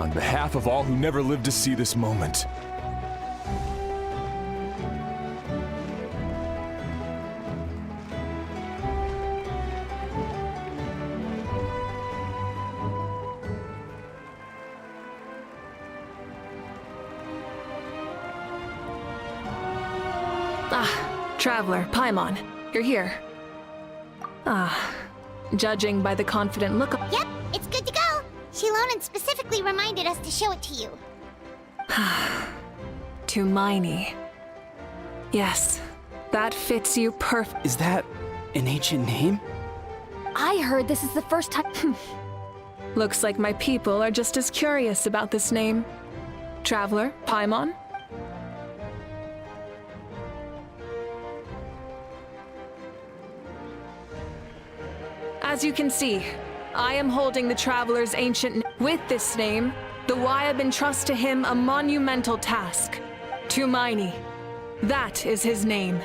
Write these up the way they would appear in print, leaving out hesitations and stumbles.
on behalf of all who never lived to see this moment. Traveler, Paimon, you're here. Judging by the confident look. Yep, it's good to go. Shilonen specifically reminded us to show it to you. To Miney. Yes, that fits you perfect. Is that an ancient name? I heard this is the first time. Looks like my people are just as curious about this name. Traveler, Paimon? As you can see, I am holding the Traveler's ancient with this name, the Wyab entrust to him a monumental task. To Miney. That is his name.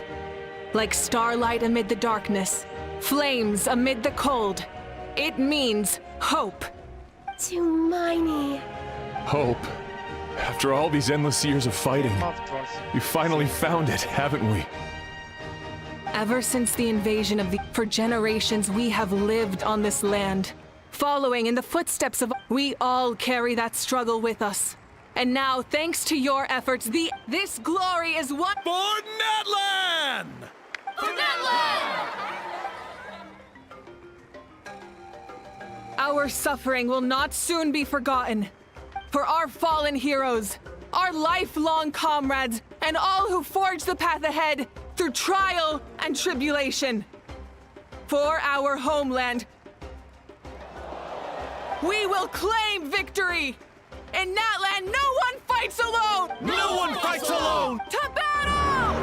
Like starlight amid the darkness, flames amid the cold. It means hope. To Miney. Hope. After all these endless years of fighting, we finally found it, haven't we? Ever since the invasion of for generations we have lived on this land. Following in the footsteps of we all carry that struggle with us. And now, thanks to your efforts, this glory is what For Netland! For Netland! Our suffering will not soon be forgotten. For our fallen heroes, our lifelong comrades, and all who forge the path ahead through trial and tribulation. For our homeland, we will claim victory! In Natland, no one fights alone! No one fights alone! To battle!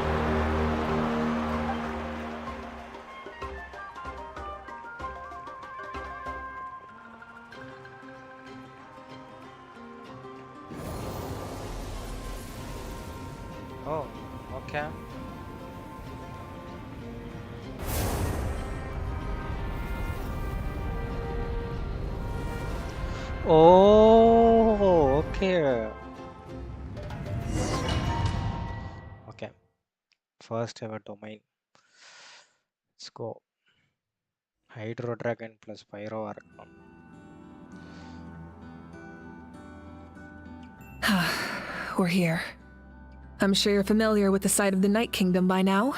Oh, okay. Oh, okay. Okay. First ever domain. Let's go. Hydro Dragon plus Pyro Archon. We're here. I'm sure you're familiar with the site of the Night Kingdom by now.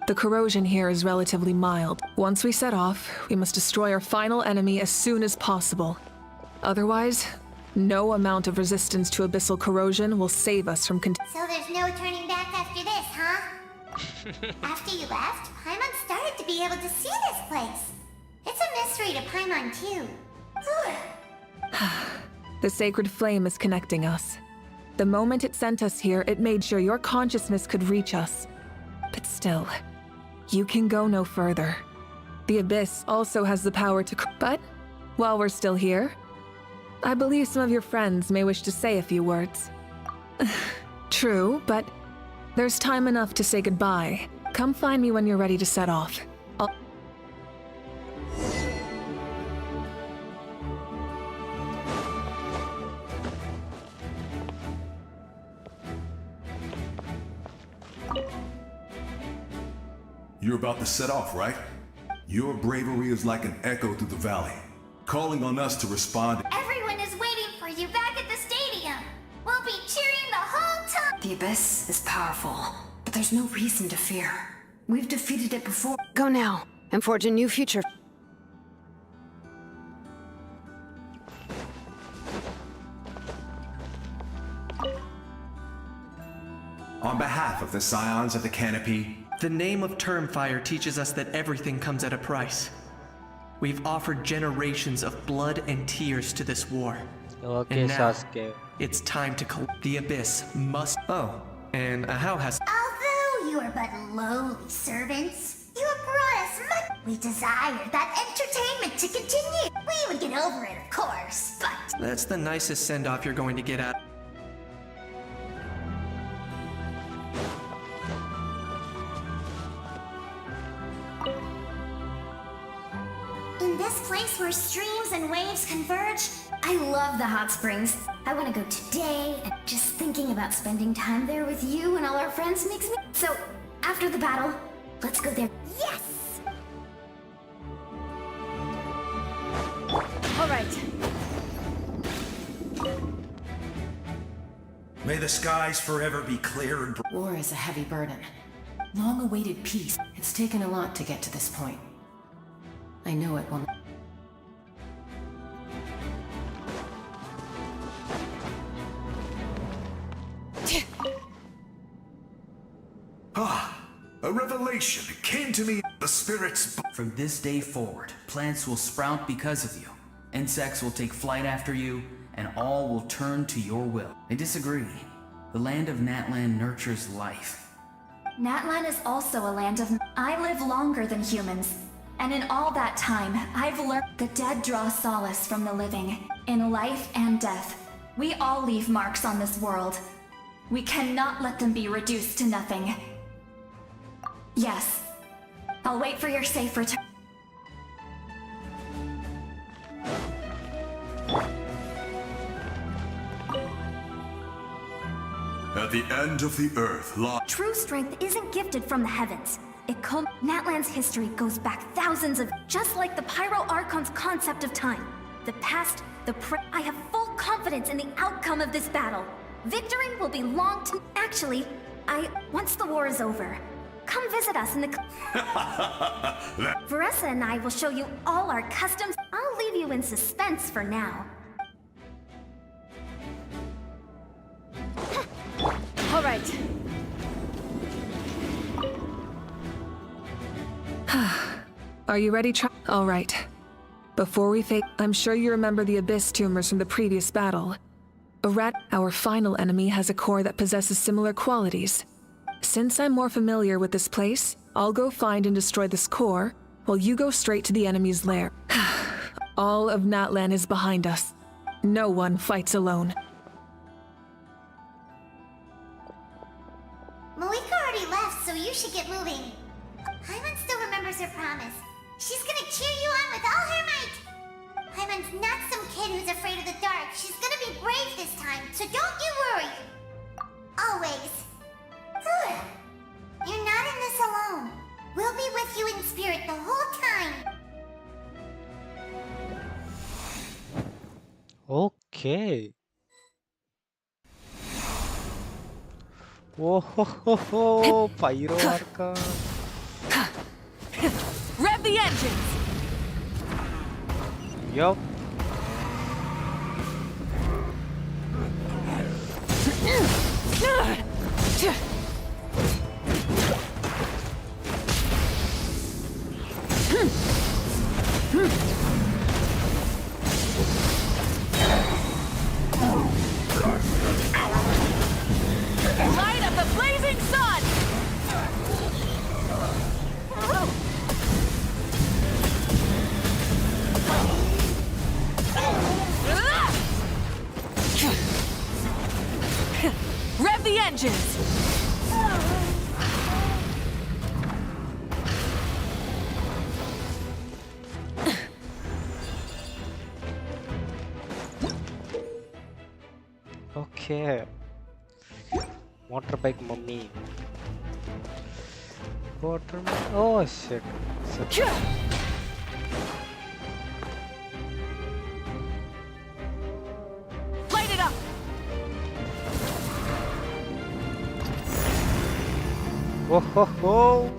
The corrosion here is relatively mild. Once we set off, we must destroy our final enemy as soon as possible. Otherwise, no amount of resistance to abyssal corrosion will save us from So there's no turning back after this, huh? After you left, Paimon started to be able to see this place. It's a mystery to Paimon, too. The sacred flame is connecting us. The moment it sent us here, it made sure your consciousness could reach us. But still, you can go no further. The Abyss also has the power to... But, while we're still here, I believe some of your friends may wish to say a few words. True, but there's time enough to say goodbye. Come find me when you're ready to set off. You're about to set off, right? Your bravery is like an echo through the valley, calling on us to respond. Everyone is waiting for you back at the stadium. We'll be cheering the whole time. The Abyss is powerful, but there's no reason to fear. We've defeated it before. Go now, and forge a new future. On behalf of the Scions of the Canopy, the name of Termfire teaches us that everything comes at a price. We've offered generations of blood and tears to this war. Okay, And now, Sasuke. it's time to the Abyss must... Oh, and how has... Although you are but lowly servants, you have brought us much. We desired that entertainment to continue. We would get over it, of course, but... That's the nicest send-off you're going to get out. In this place where streams and waves converge, I love the hot springs. I want to go today, and just thinking about spending time there with you and all our friends makes me... So, after the battle, let's go there. Yes! All right. May the skies forever be clear and War is a heavy burden. Long-awaited peace. It's taken a lot to get to this point. I know it will... A revelation came to me. The spirits... From this day forward, plants will sprout because of you. Insects will take flight after you, and all will turn to your will. I disagree. The land of Natlan nurtures life. Natlan is also a land of... I live longer than humans. And in all that time, I've learned the dead draw solace from the living. In life and death, we all leave marks on this world. We cannot let them be reduced to nothing. Yes. I'll wait for your safe return. At the end of the earth lies... True strength isn't gifted from the heavens. Natlan's history goes back thousands of... Just like the Pyro Archon's concept of time. The past, I have full confidence in the outcome of this battle. Victory will be long to... Actually, once the war is over, come visit us in the... Veressa and I will show you all our customs. I'll leave you in suspense for now. All right. Are you ready, All right. Before we fake, I'm sure you remember the Abyss tumors from the previous battle. Our final enemy has a core that possesses similar qualities. Since I'm more familiar with this place, I'll go find and destroy this core, while you go straight to the enemy's lair. All of Natlan is behind us. No one fights alone. Malika already left, so you should get moving. Hyman still remembers her promise. She's gonna cheer you on with all her might. Hyman's not some kid who's afraid of the dark. She's gonna be brave this time, so don't you worry. Always. You're not in this alone. We'll be with you in spirit the whole time. Okay. Oh, Pyro Archon. Rev the engines! Yup. Light of the blazing sun! Rev the engines! Okay. Motorbike mummy. Oh shit. Light it up! Oh ho ho.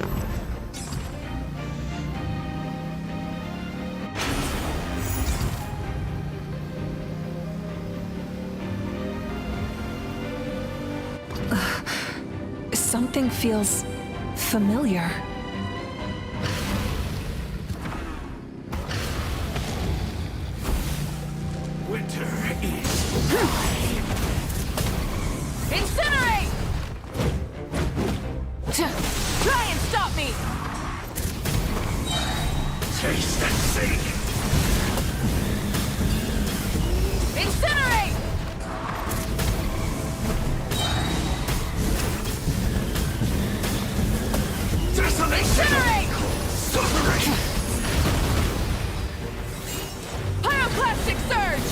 Something feels familiar. Winter is... Incinerate! Try and stop me! Taste and see! Incinerate! Desolation! Incinerate! Suffering! Pyroclastic surge!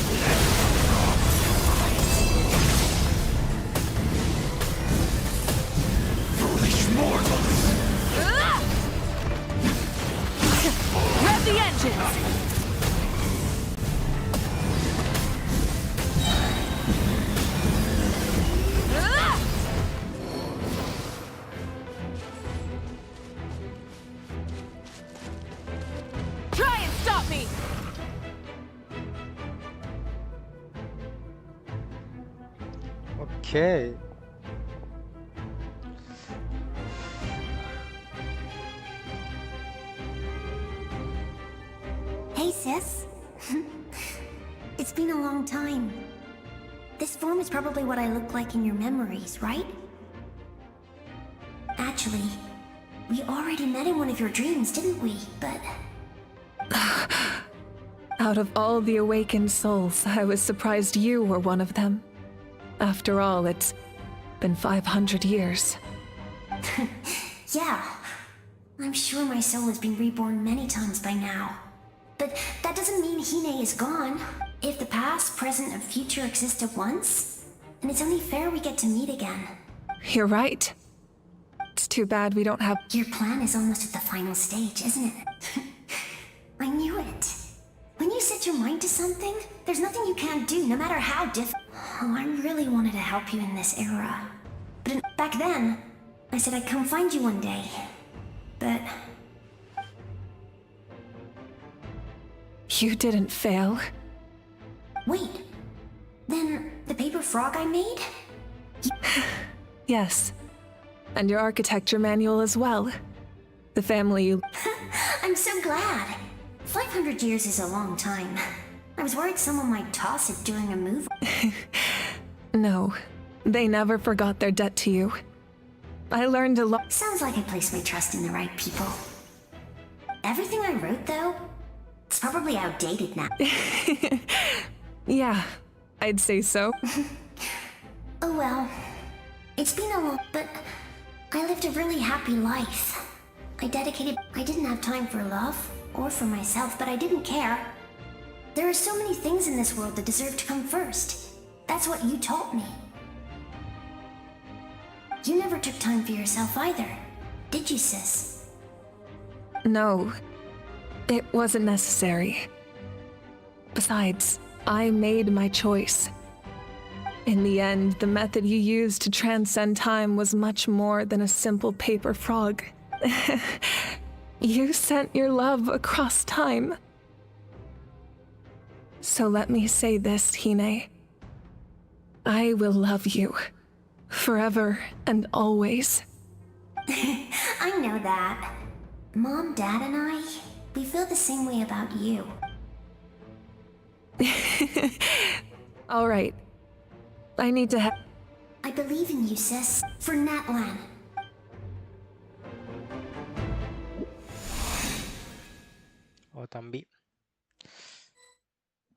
오케이. Hey, sis. It's been a long time. This form is probably what I look like in your memories, right? Actually, we already met in one of your dreams, didn't we? But... Out of all the awakened souls, I was surprised you were one of them. After all, it's been 500 years. Yeah. I'm sure my soul has been reborn many times by now. But that doesn't mean Hine is gone. If the past, present, and future exist at once, then it's only fair we get to meet again. You're right. It's too bad we don't have... Your plan is almost at the final stage, isn't it? I knew it. When you set your mind to something, there's nothing you can't do, no matter how Oh, I really wanted to help you in this era. But back then, I said I'd come find you one day. But... You didn't fail. Wait. Then, the paper frog I made? Yes. And your architecture manual as well. The family you... I'm so glad. 500 years is a long time. I was worried someone might toss it during a move. No. They never forgot their debt to you. I learned a lot... Sounds like I placed my trust in the right people. Everything I wrote, though, it's probably outdated now. Yeah, I'd say so. Oh well. It's been a long... But I lived a really happy life. I didn't have time for love, or for myself, but I didn't care. There are so many things in this world that deserve to come first. That's what you taught me. You never took time for yourself either, did you, sis? No. It wasn't necessary. Besides, I made my choice. In the end, the method you used to transcend time was much more than a simple paper frog. You sent your love across time. So let me say this, Hine. I will love you. Forever and always. I know that. Mom, Dad, and I, we feel the same way about you. All right. I need to I believe in you, sis. For Natlan. Oh, Tambi.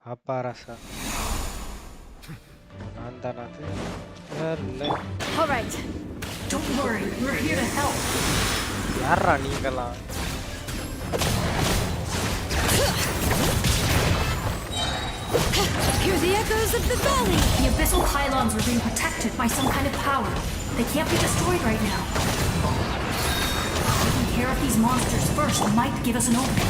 Apa rasa? Anda natin. All right. Don't worry, we're here to help. Yarra நீங்க lang. Hear the echoes of the valley. The abyssal pylons are being protected by some kind of power. They can't be destroyed right now. Taking care of these monsters first might give us an opening.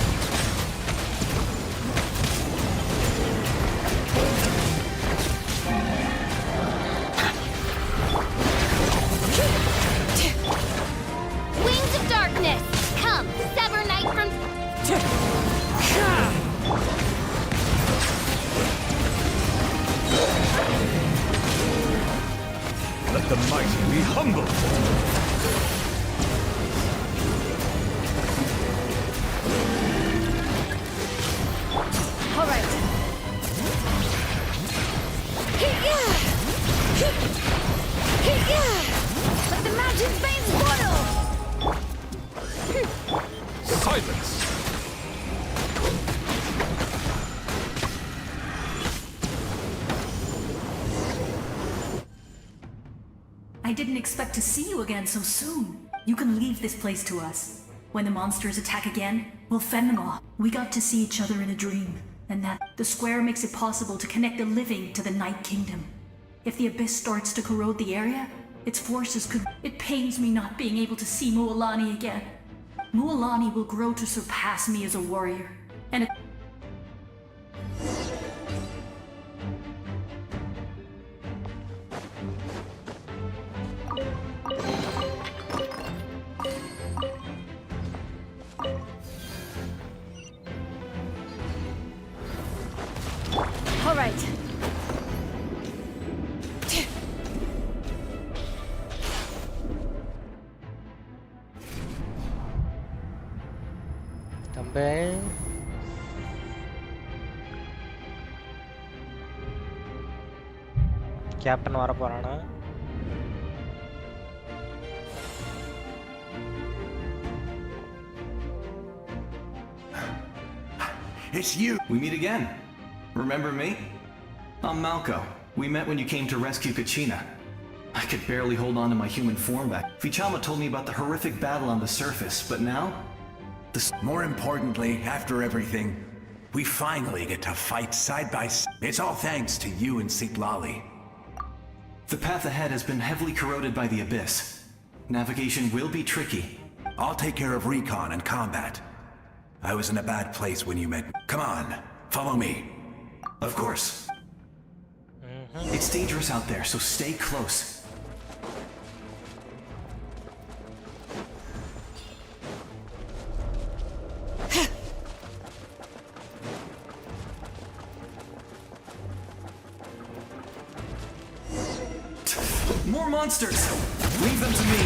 Wings of darkness! Come, sever night from... Let the mighty be humble. All right. Let the mountain's veins boil. Silence. I didn't expect to see you again so soon. You can leave this place to us. When the monsters attack again, we'll fend them off. We got to see each other in a dream, and that the square makes it possible to connect the living to the Night Kingdom. If the abyss starts to corrode the area, its forces could... It pains me not being able to see Mualani again. Mualani will grow to surpass me as a warrior, and All right. Ben captain வர போறானா? It's you! We meet again. Remember me? I'm Malco. We met when you came to rescue Kachina. I could barely hold on to my human form back. Vichama told me about the horrific battle on the surface, but now? More importantly, after everything, we finally get to fight side by side. It's all thanks to you and Sitlali. The path ahead has been heavily corroded by the Abyss. Navigation will be tricky. I'll take care of recon and combat. I was in a bad place when you met me. Come on, follow me. Of course. It's dangerous out there, so stay close. More monsters! Leave them to me!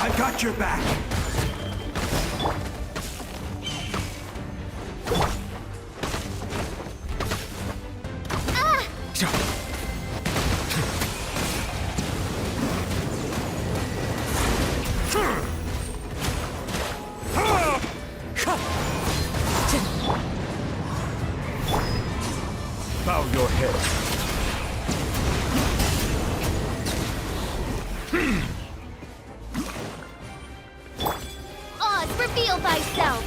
I've got your back! Bow your head. Oz, reveal thyself!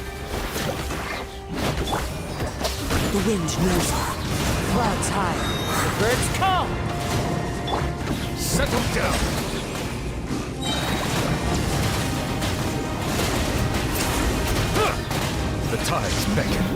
The wind knows her. Clouds high. The birds come! Settle down. The tides beckon.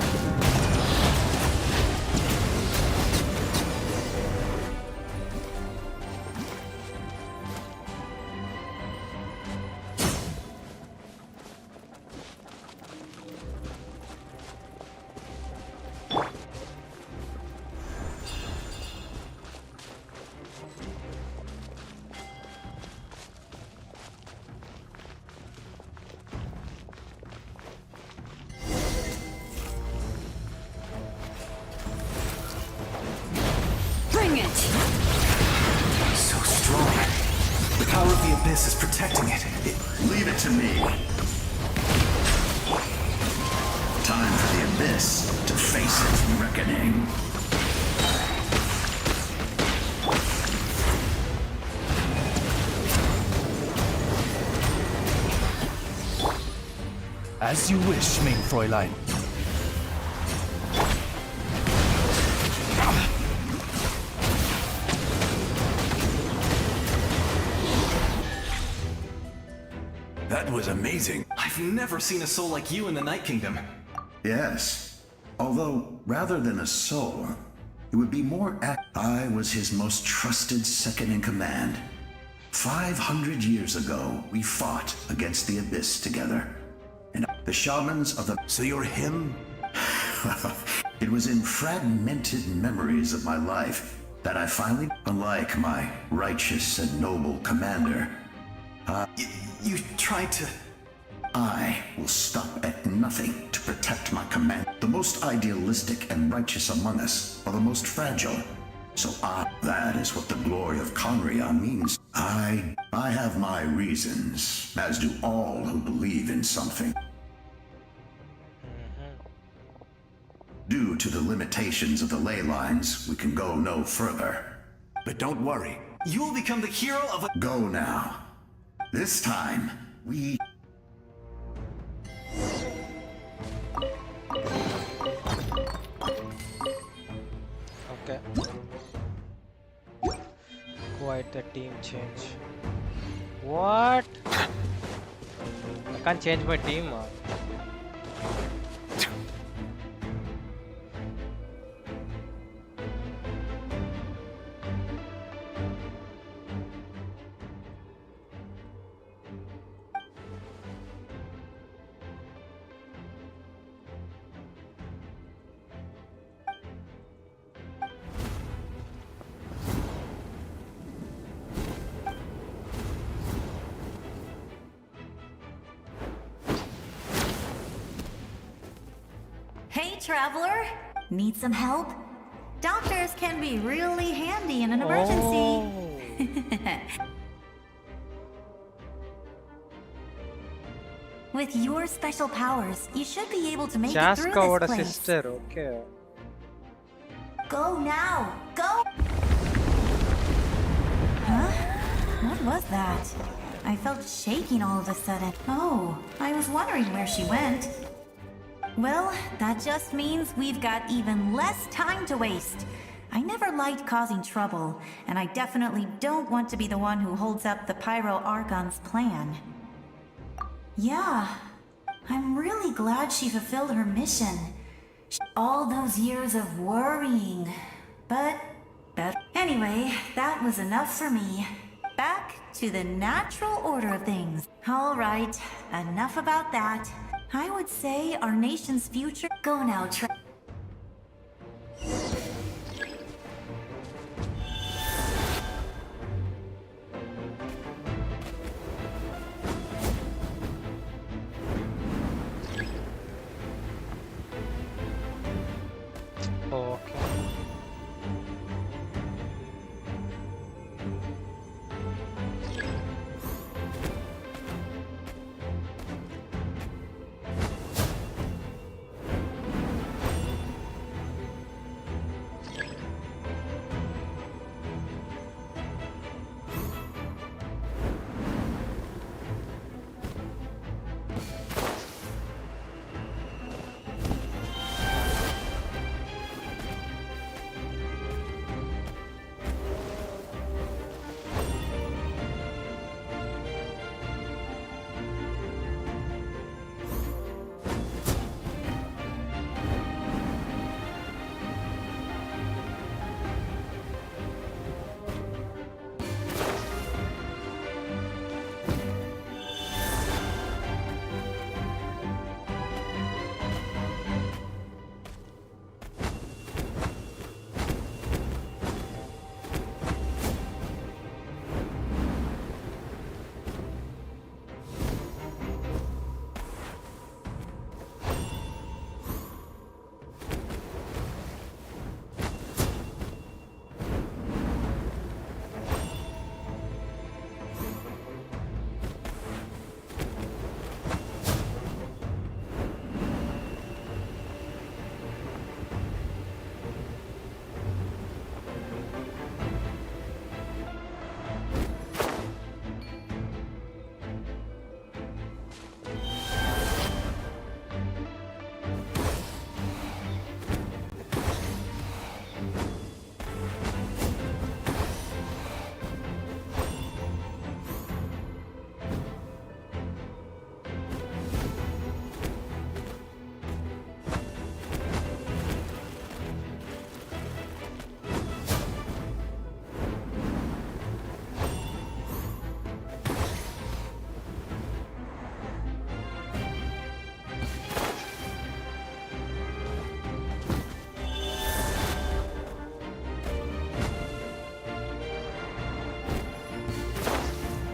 Bring it! So strong. The power of the Abyss is protecting it. Leave it to me. Time for the Abyss to face its reckoning. As you wish, mein Fräulein. That was amazing. I've never seen a soul like you in the Night Kingdom. Yes. Although, rather than a soul, it would be more I was his most trusted second-in-command. 500 years ago, we fought against the Abyss together. And the shamans of the... So you're him? It was in fragmented memories of my life that I finally, unlike my righteous and noble commander, You tried to... I will stop at nothing to protect my command. The most idealistic and righteous among us are the most fragile. So that is what the glory of Conria means. I have my reasons, as do all who believe in something. Due to the limitations of the ley lines, we can go no further. But don't worry. You will become the hero of a... Go now. This time, we... Okay. Quite a team change. What? I can't change my team. traveler. Need some help? Doctors can be really handy in an emergency. With your special powers, you should be able to make it through Jaska this place. sister, okay. Go now! Go! Huh? What was that? I felt shaking all of a sudden. Oh, I was wondering where she went. Well, that just means we've got even less time to waste. I never liked causing trouble, and I definitely don't want to be the one who holds up the Pyro Archon's plan. Yeah, I'm really glad she fulfilled her mission. All those years of worrying, but anyway, that was enough for me. Back to the natural order of things. All right, enough about that. I would say our nation's future. Go now,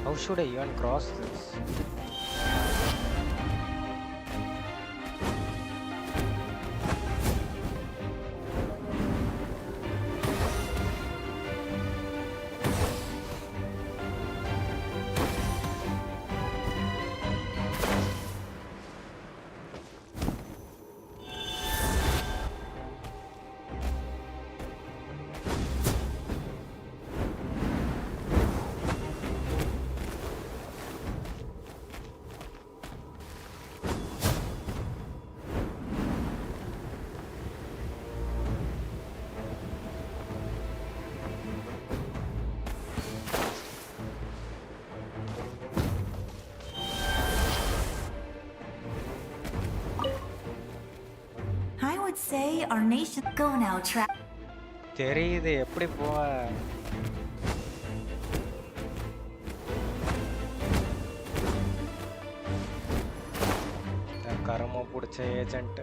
How should I even cross this? I would say our nation. Go now, தெரியுது எப்படி போவ கரம புடிச்ச agent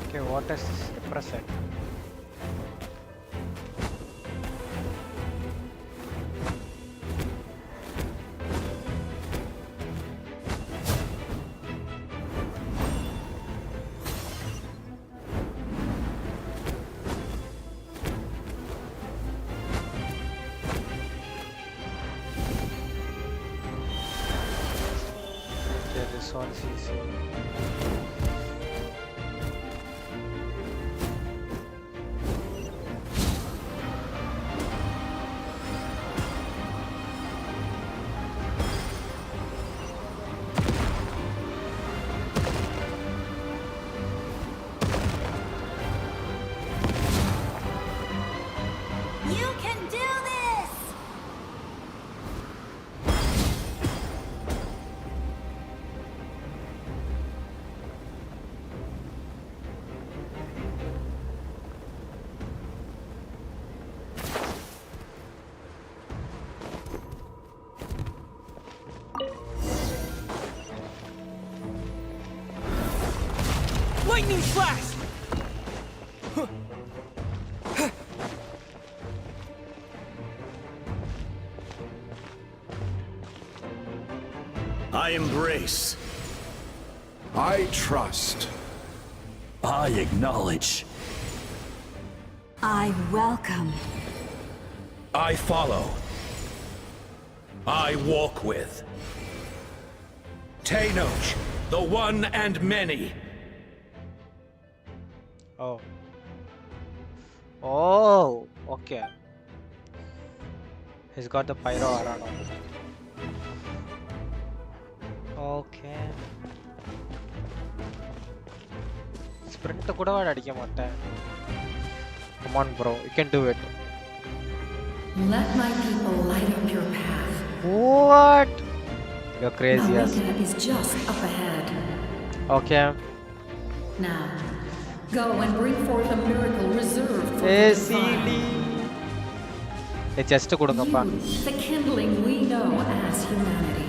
Okay, what is represent? Okay, this one's easy. You can do this! Lightning flash! I embrace. I trust. I acknowledge. I welcome. I follow. I walk with. Tenoch, the one and many. Oh. Oh, okay. He's got the pyro arano. Okay. Sprint kuda vaada adikka matten. Come on bro, you can do it. Let my people light up your path. What? You're crazy as. Malika is just up ahead. Okay. Now, go and bring forth a miracle reserved for Hey, the CD. divine. Hey, just kudungappa. You, the kindling we know as humanity.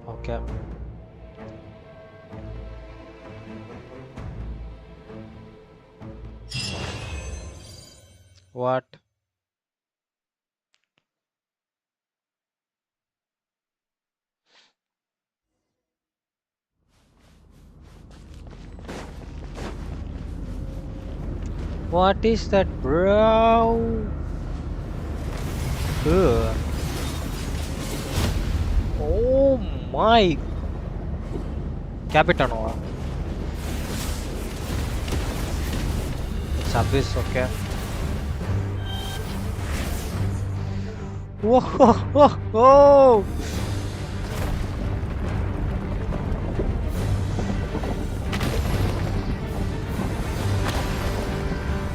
Okay. What? What is that, bro? Ugh. Oh my. Capitano. It's abyss, okay. Whoa, whoa, whoa.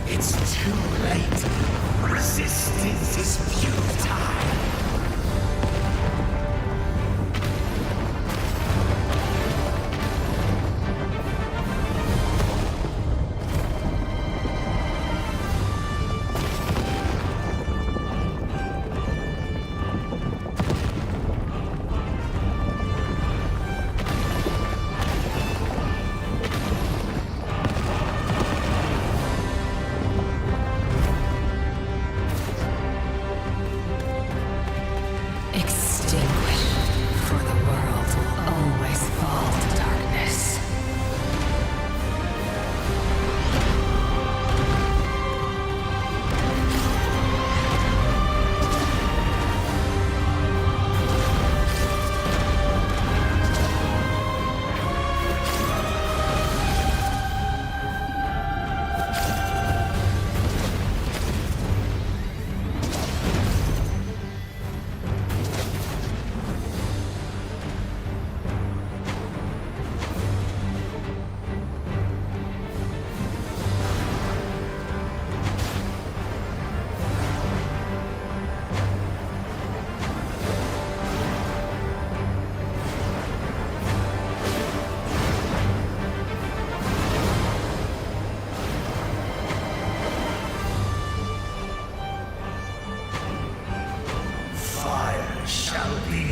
It's too late. Resistance is futile.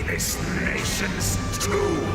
This nation's tomb!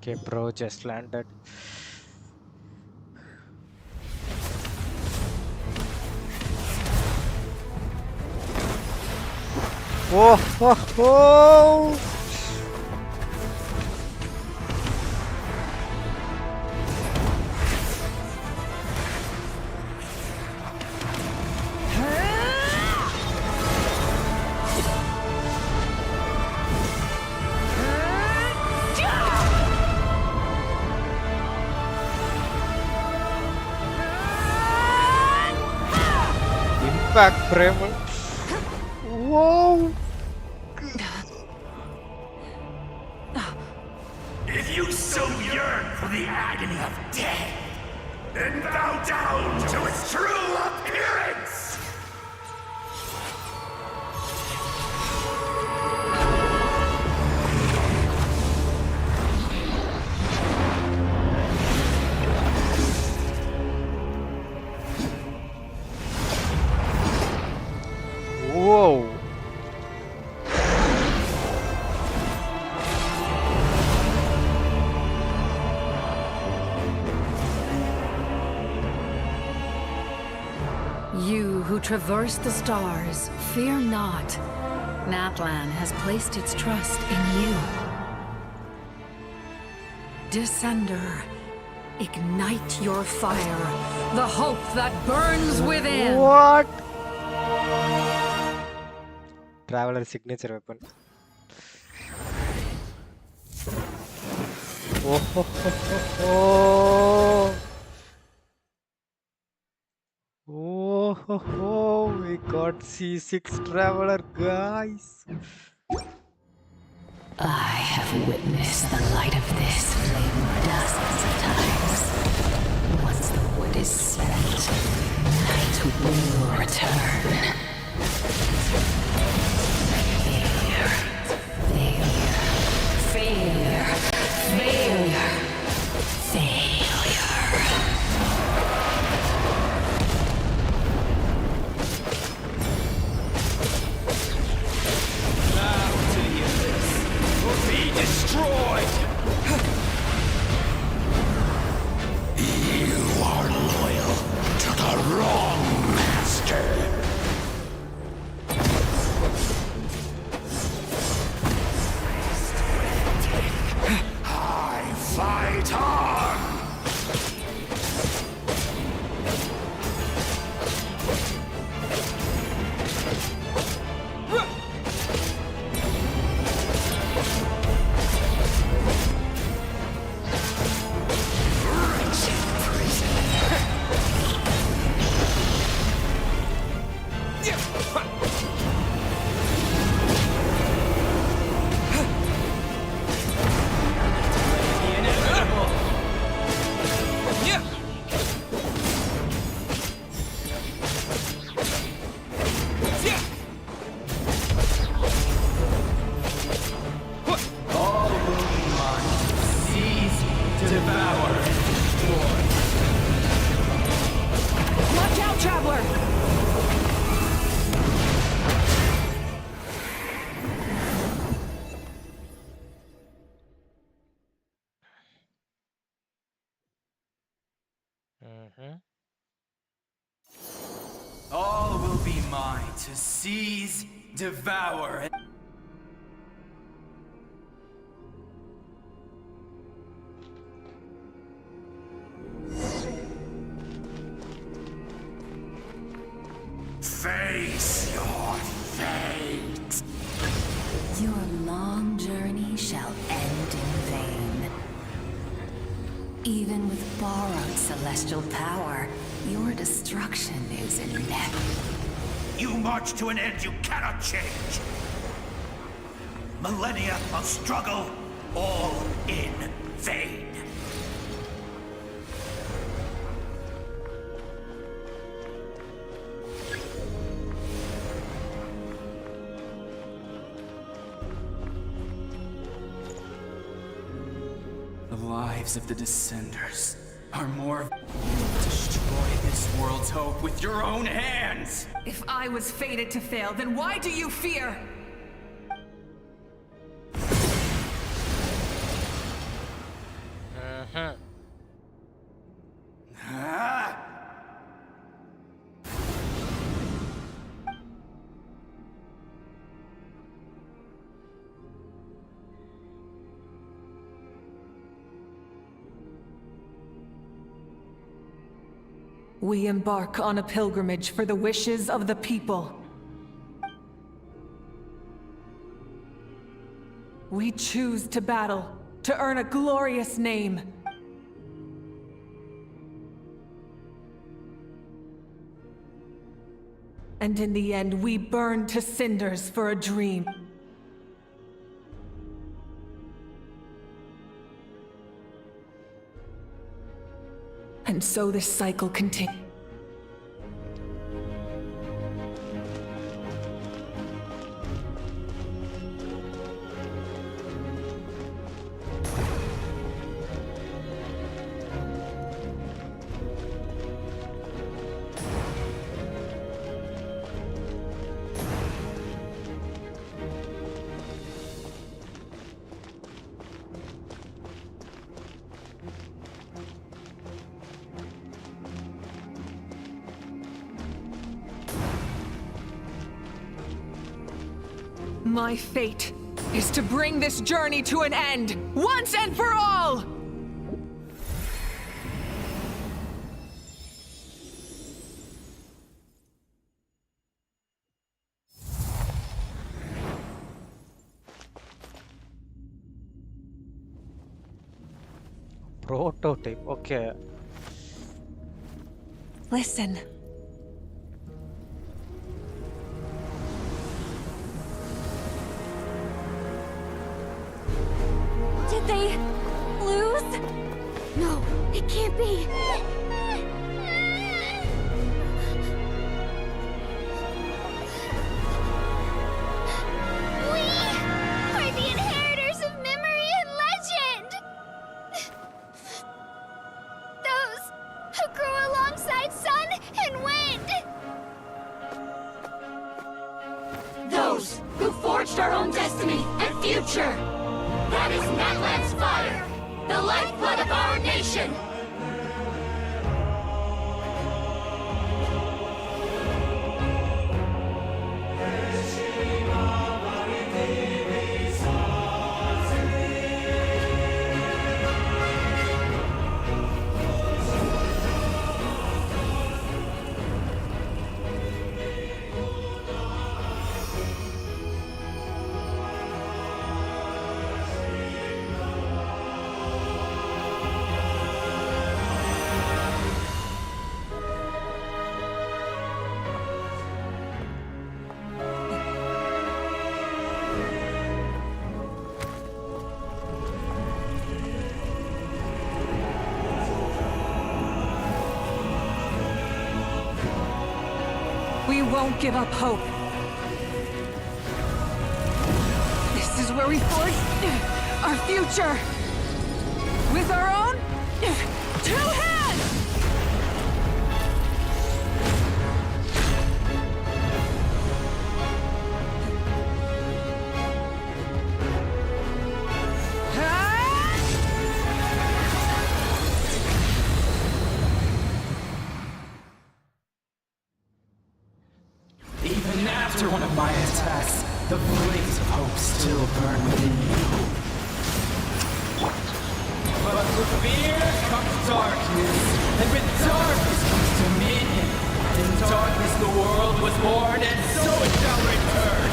Okay, bro, just landed. Whoa, whoa, whoa! Impact Bremen. Whoa! If you so yearn for the agony of death, then bow down to its true appearance! Whoa! You who traverse the stars, fear not. Natlan has placed its trust in you. Descender, ignite your fire, the hope that burns within. What? Traveler signature weapon. Oh, ho, ho, ho, ho. Oh, ho, ho. Oh, we got C6 Traveler, guys. I have witnessed the light of this flame dozens of times. Once the wood is spent, night will return. Failure, failure, failure. Now to the abyss. Be destroyed! You are loyal to the wrong master. I fight on! Watch out, Traveler! All will be mine to seize, devour, and... Face your fate. Your long journey shall end in vain. Even with borrowed celestial power, your destruction is inevitable. You march to an end you cannot change. Millennia of struggle, all in vain. The lives of the Descenders are more... Destroy this world's hope with your own hands! If I was fated to fail, then why do you fear? We embark on a pilgrimage for the wishes of the people. We choose to battle, to earn a glorious name. And in the end, we burn to cinders for a dream. And so this cycle continues. My fate is to bring this journey to an end, once and for all! Prototype, okay. Listen. who forged our own destiny and future. That is Natlan's fire, the lifeblood of our nation. We won't give up hope. This is where we forge our future. With our own 2 hands! Even after one of my attacks, the blaze of hope still burn within you. But with fear comes darkness, and with darkness comes dominion. In darkness the world was born, and so it shall return.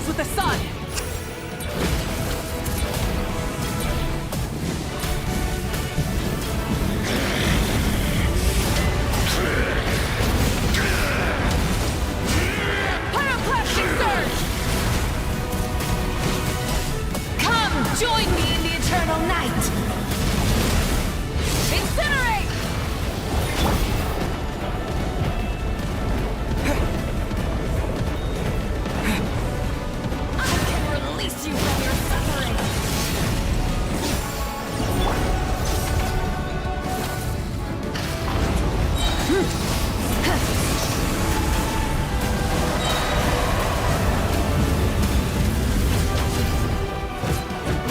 With the sun! Pyroclastic surge! Come, join me in the eternal night! Incinerate! Release you from your suffering!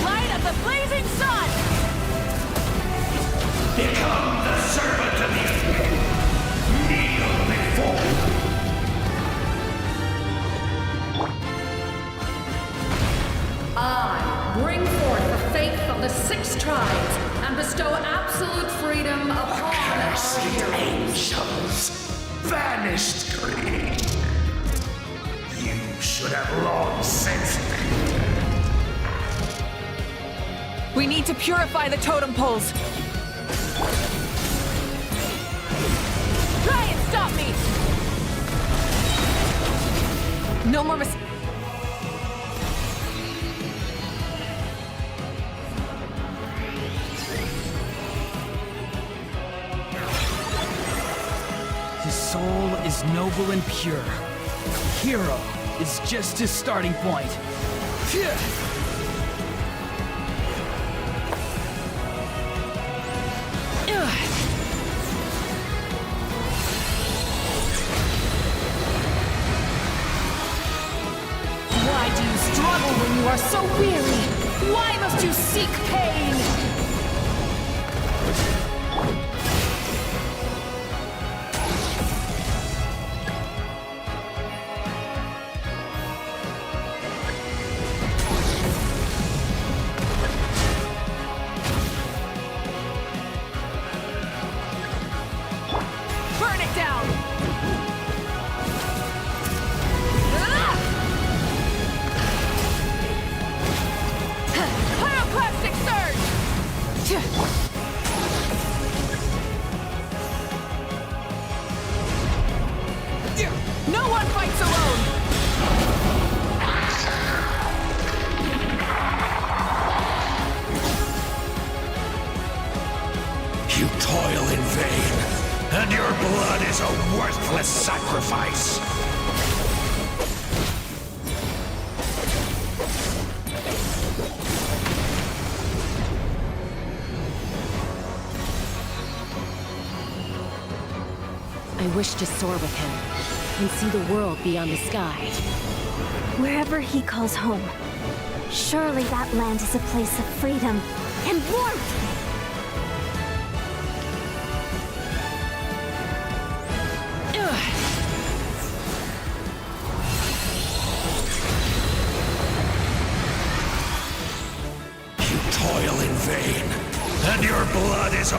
Light of the blazing sun! Become the servant of the earth. Kneel before. I bring forth the faith of the 6 tribes and bestow absolute freedom upon Accursed our heroes. angels, vanished greed. You should have long since been dead. We need to purify the totem poles. Try and stop me! No more mistakes. His soul is noble and pure. Hero is just his starting point. Why do you struggle when you are so weary? Why must you seek pain? Burn it down! Pyroclastic surge! toil in vain, and your blood is a worthless sacrifice. I wish to soar with him and see the world beyond the sky. Wherever he calls home, surely that land is a place of freedom and warmth. You toil in vain, and your blood is a...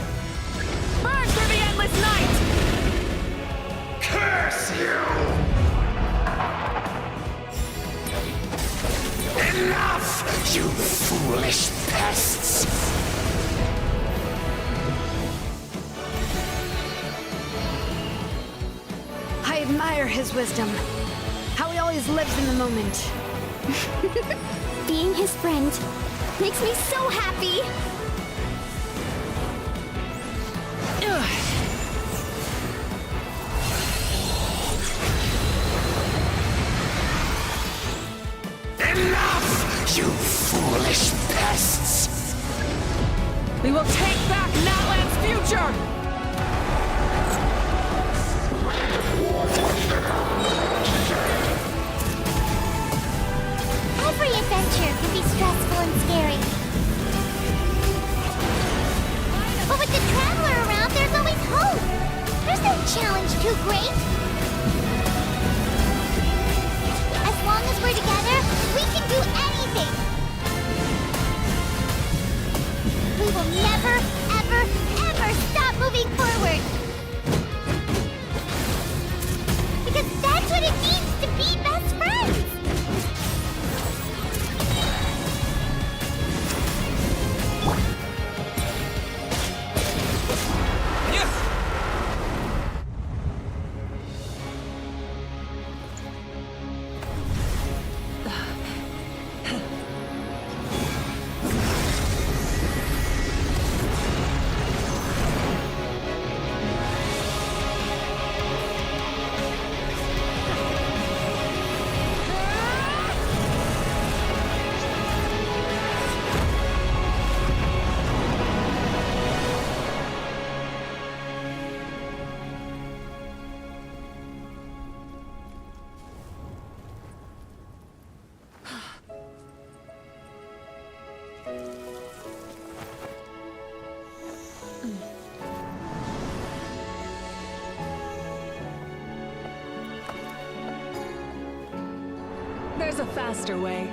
Burn through the endless night! Curse you! Enough, you foolish pests! I admire his wisdom. How he always lives in the moment. Being his friend makes me so happy. Enough, you foolish pests! We will take back Natlan's future! Every adventure can be stressful and scary. But with the Traveler around, there's always hope. There's no challenge too great. As long as we're together, we can do anything. We will never, ever, ever stop moving forward. Because that's what it means to be best friends. There's a faster way.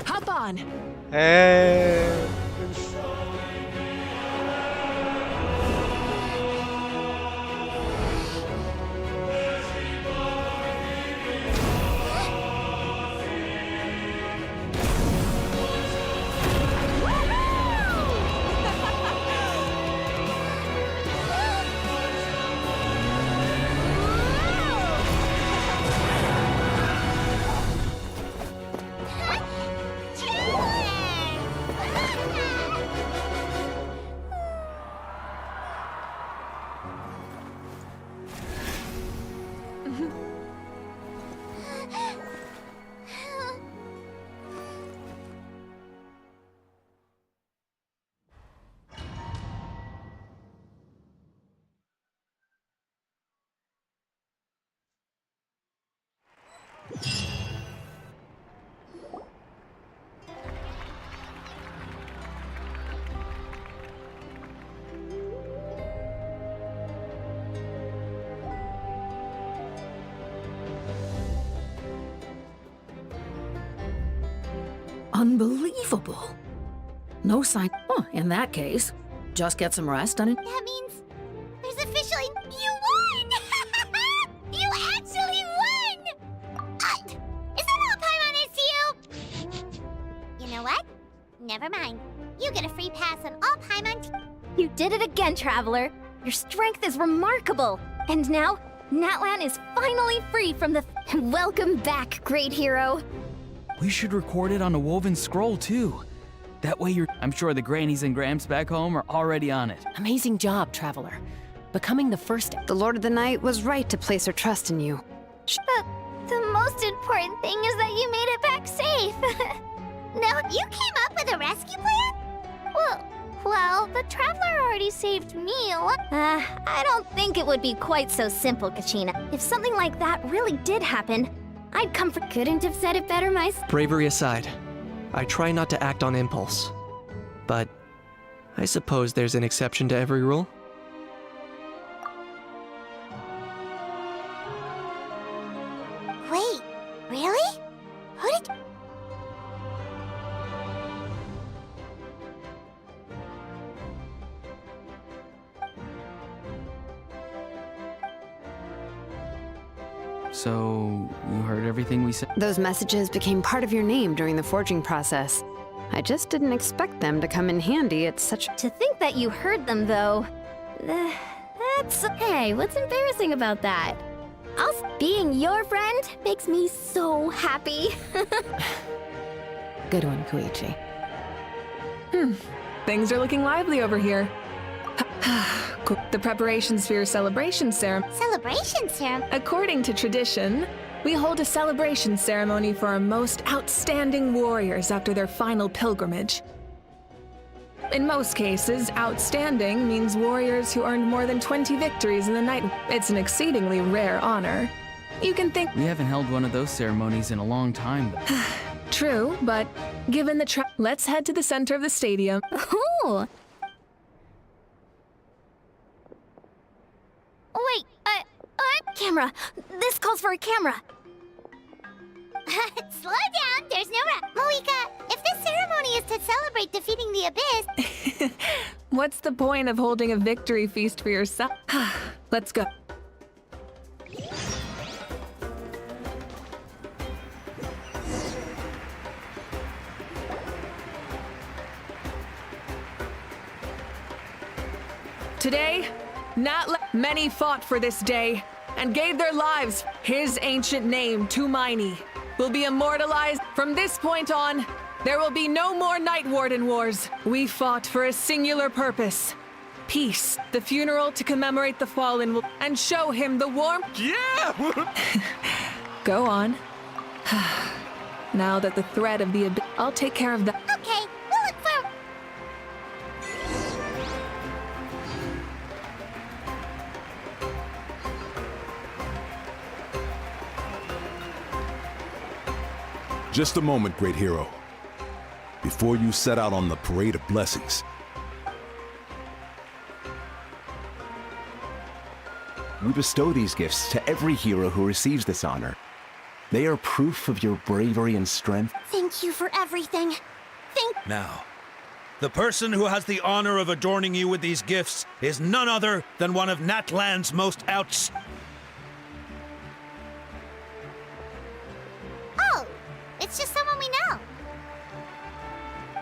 Hop on. Unbelievable. No sign. Oh, in that case, just get some rest and... That means there's officially... You won! You actually won! Is that all Paimon is to you? You know what? Never mind. You get a free pass on all Paimon... You did it again, Traveler. Your strength is remarkable. And now, Natlan is finally free from the... Welcome back, great hero. We should record it on a woven scroll, too. That way I'm sure the grannies and gramps back home are already on it. Amazing job, Traveler. Becoming the first... The Lord of the Night was right to place her trust in you. But the most important thing is that you made it back safe. Now, you came up with a rescue plan? Well, the Traveler already saved me a lot. I don't think it would be quite so simple, Kachina. If something like that really did happen, I'd come for... Couldn't have said it better myself. Bravery aside, I try not to act on impulse. But I suppose there's an exception to every rule. Wait, really? Who did... So, you heard everything we said? Those messages became part of your name during the forging process. I just didn't expect them to come in handy at such... To think that you heard them, though... That's... Hey, what's embarrassing about that? Being your friend makes me so happy. Good one, Koichi. Things are looking lively over here. The preparations for your celebration ceremony. Celebration ceremony? According to tradition, we hold a celebration ceremony for our most outstanding warriors after their final pilgrimage. In most cases, outstanding means warriors who earned more than 20 victories in the night. It's an exceedingly rare honor. You can think... We haven't held one of those ceremonies in a long time. True, but given the let's head to the center of the stadium. Ooh! Wait, camera. This calls for a camera. Slow down, there's no Moika, if this ceremony is to celebrate defeating the Abyss... What's the point of holding a victory feast for yourself? Let's go. Today, many fought for this day and gave their lives. His ancient name, Tumaini, will be immortalized. From this point on, there will be no more Night Warden wars. We fought for a singular purpose. Peace. The funeral to commemorate the fallen will... And show him the warmth... Yeah! Go on. Now that the threat of the abyss... I'll take care of that. Okay, we'll look for... Just a moment, great hero. Before you set out on the Parade of Blessings, we bestow these gifts to every hero who receives this honor. They are proof of your bravery and strength. Thank you for everything. Now, the person who has the honor of adorning you with these gifts is none other than one of Natlan's most Oh, it's just someone we know.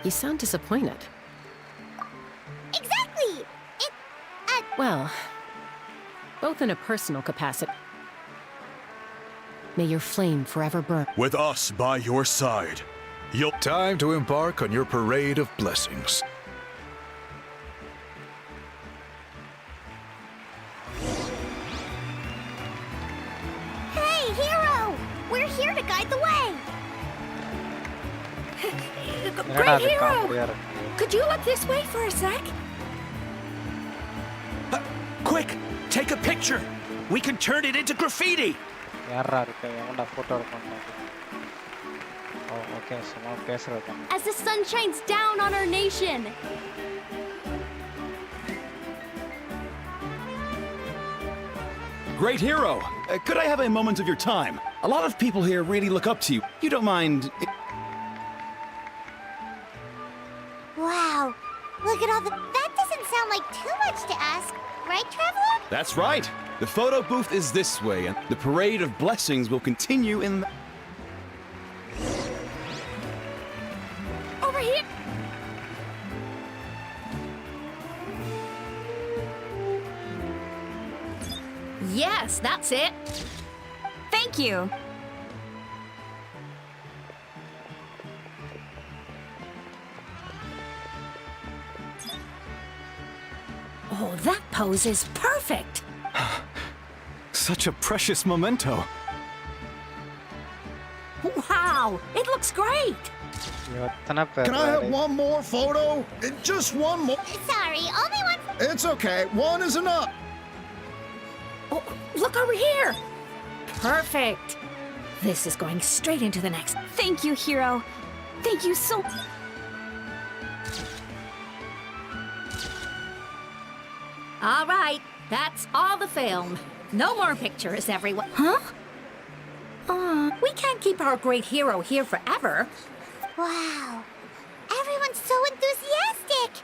You sound disappointed. Exactly! Well, both in a personal capacity. May your flame forever burn. With us by your side, you'll... Time to embark on your Parade of Blessings. Hey, hero! We're here to guide the way! Great hero! Could you look this way for a sec? Quick! Take a picture! We can turn it into graffiti! As the sun shines down on our nation! Great hero! Could I have a moment of your time? A lot of people here really look up to you. You don't mind... Wow, look at all the... That doesn't sound like too much to ask, right, Traveler? That's right. The photo booth is this way, and the Parade of Blessings will continue in... Over here! Yes, that's it. Thank you. Oh, that pose is perfect. Such a precious memento. Wow, it looks great. Can I have one more photo? Just one more. Sorry, only one. It's okay. One is enough. Oh, look over here. Perfect. This is going straight into the next. Thank you, Hero. Thank you so. All right, that's all the film. No more pictures, everyone. Huh? We can't keep our great hero here forever. Wow. Everyone's so enthusiastic.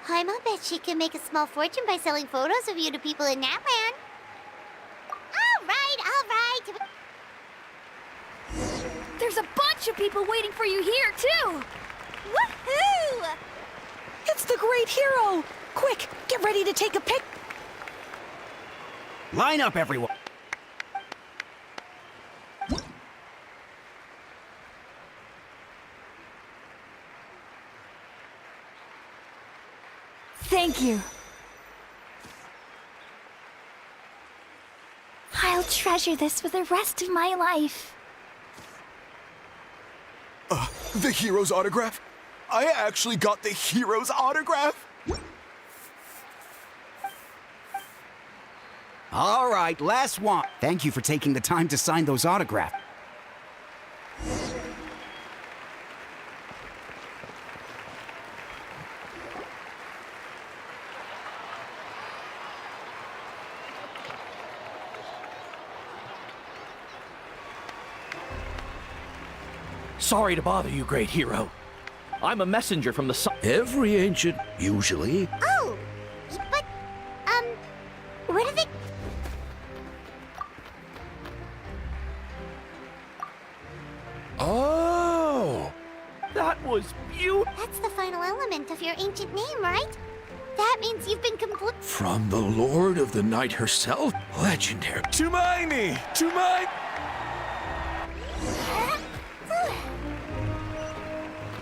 Paimon bet she can make a small fortune by selling photos of you to people in Natland. All right. There's a bunch of people waiting for you here, too. Woohoo! It's the great hero. Quick, get ready to take a pic. Line up, everyone. Thank you. I'll treasure this for the rest of my life. The hero's autograph? I actually got the hero's autograph? All right, last one. Thank you for taking the time to sign those autographs. Sorry to bother you, great hero. I'm a messenger from the sun. Every ancient, usually. Oh, but, what are they? Oh, that was beautiful. That's the final element of your ancient name, right? That means you've been complete. From the Lord of the Night herself? Legendary. Tumaini! Tumai!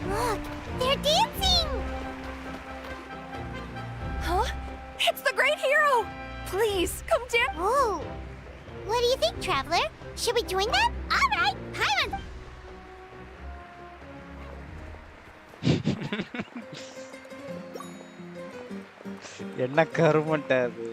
Look, they're dancing! Huh? It's the great hero! Please, come down. Oh, what do you think, Traveler? Should we join them? All right, Paimon! என்ன கருமண்டா அது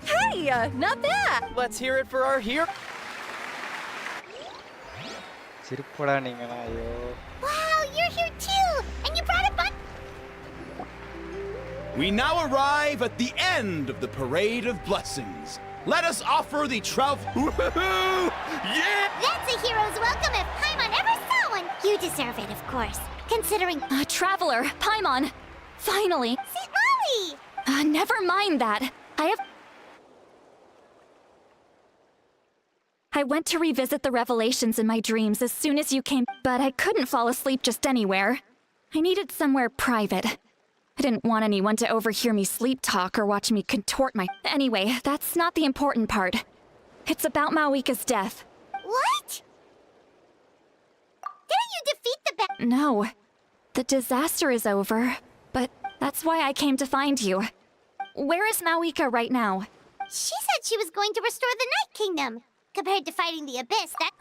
Hey, not bad. Let's hear it for our hero. சிரிப்படா நீங்களா ஐயோ Wow, you're here too! And you brought a bunch. We now arrive at the end of the Parade of Blessings. Let us offer the Yeah! That's a hero's welcome if Paimon ever saw one! You deserve it, of course. Considering... Traveler, Paimon. Finally. St. Molly! Never mind that. I went to revisit the revelations in my dreams as soon as you came, but I couldn't fall asleep just anywhere. I needed somewhere private. I didn't want anyone to overhear me sleep talk or watch me contort my... Anyway, that's not the important part. It's about Mawika's death. What? Didn't you defeat the No. The disaster is over, but that's why I came to find you. Where is Mawika right now? She said she was going to restore the Night Kingdom. Compared to fighting the Abyss, that...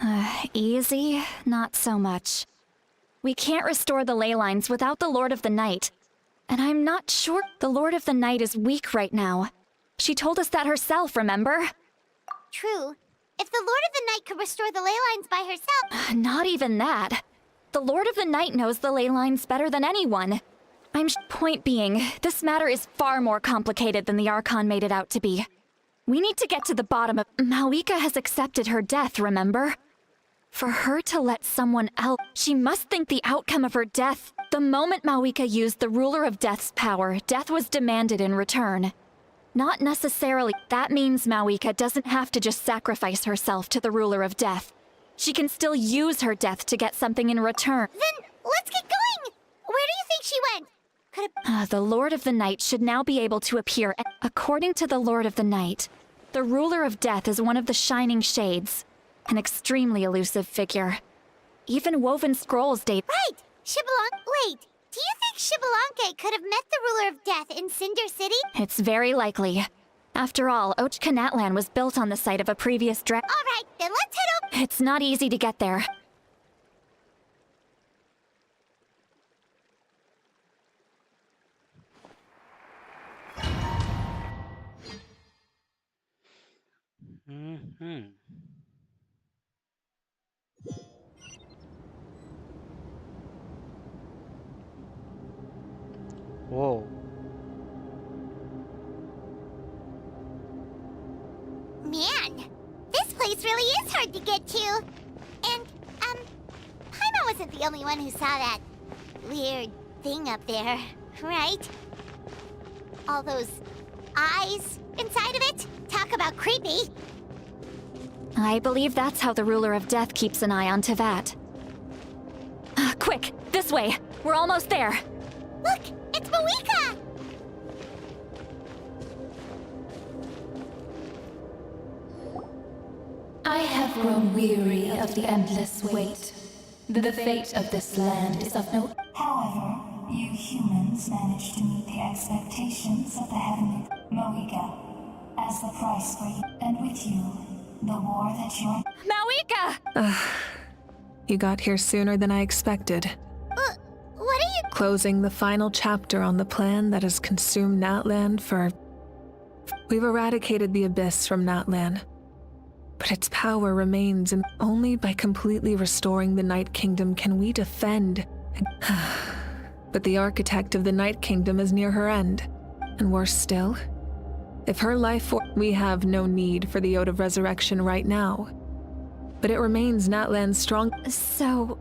Easy? Not so much. We can't restore the ley lines without the Lord of the Night. And I'm not sure the Lord of the Night is weak right now. She told us that herself, remember? True. If the Lord of the Night could restore the ley lines by herself... Not even that. The Lord of the Night knows the ley lines better than anyone. Point being, this matter is far more complicated than the Archon made it out to be. We need to get to the bottom of... Mawika has accepted her death, remember? For her to let someone else... She must think the outcome of her death... The moment Mawika used the Ruler of Death's power, death was demanded in return. Not necessarily. That means Mawika doesn't have to just sacrifice herself to the Ruler of Death. She can still use her death to get something in return. Then let's get going! Where do you think she went? The Lord of the Night should now be able to appear. According to the Lord of the Night, the Ruler of Death is one of the Shining Shades. An extremely elusive figure. Even Woven Scrolls date... Right! Wait, do you think Xbalanque could have met the Ruler of Death in Cinder City? It's very likely. After all, Ochka Natlan was built on the site of a previous Alright, then let's head over. It's not easy to get there. Whoa. Man, this place really is hard to get to. And, Paimon wasn't the only one who saw that weird thing up there, right? All those eyes inside of it? Talk about creepy. I believe that's how the Ruler of Death keeps an eye on Tevat. Quick, this way! We're almost there! Look, it's Mawika! I have grown weary of the endless wait. The fate of this land is of no... However, you humans managed to meet the expectations of the heavenly Mawika as the price for you, and with you, the war that you're... Mawika! You got here sooner than I expected. What are you... Closing the final chapter on the plan that has consumed Natlan for... We've eradicated the Abyss from Natlan. But its power remains, and only by completely restoring the Night Kingdom can we defend. But the architect of the Night Kingdom is near her end. And worse still, if her life we have no need for the Ode of Resurrection right now. But it remains Natlan's strong... So...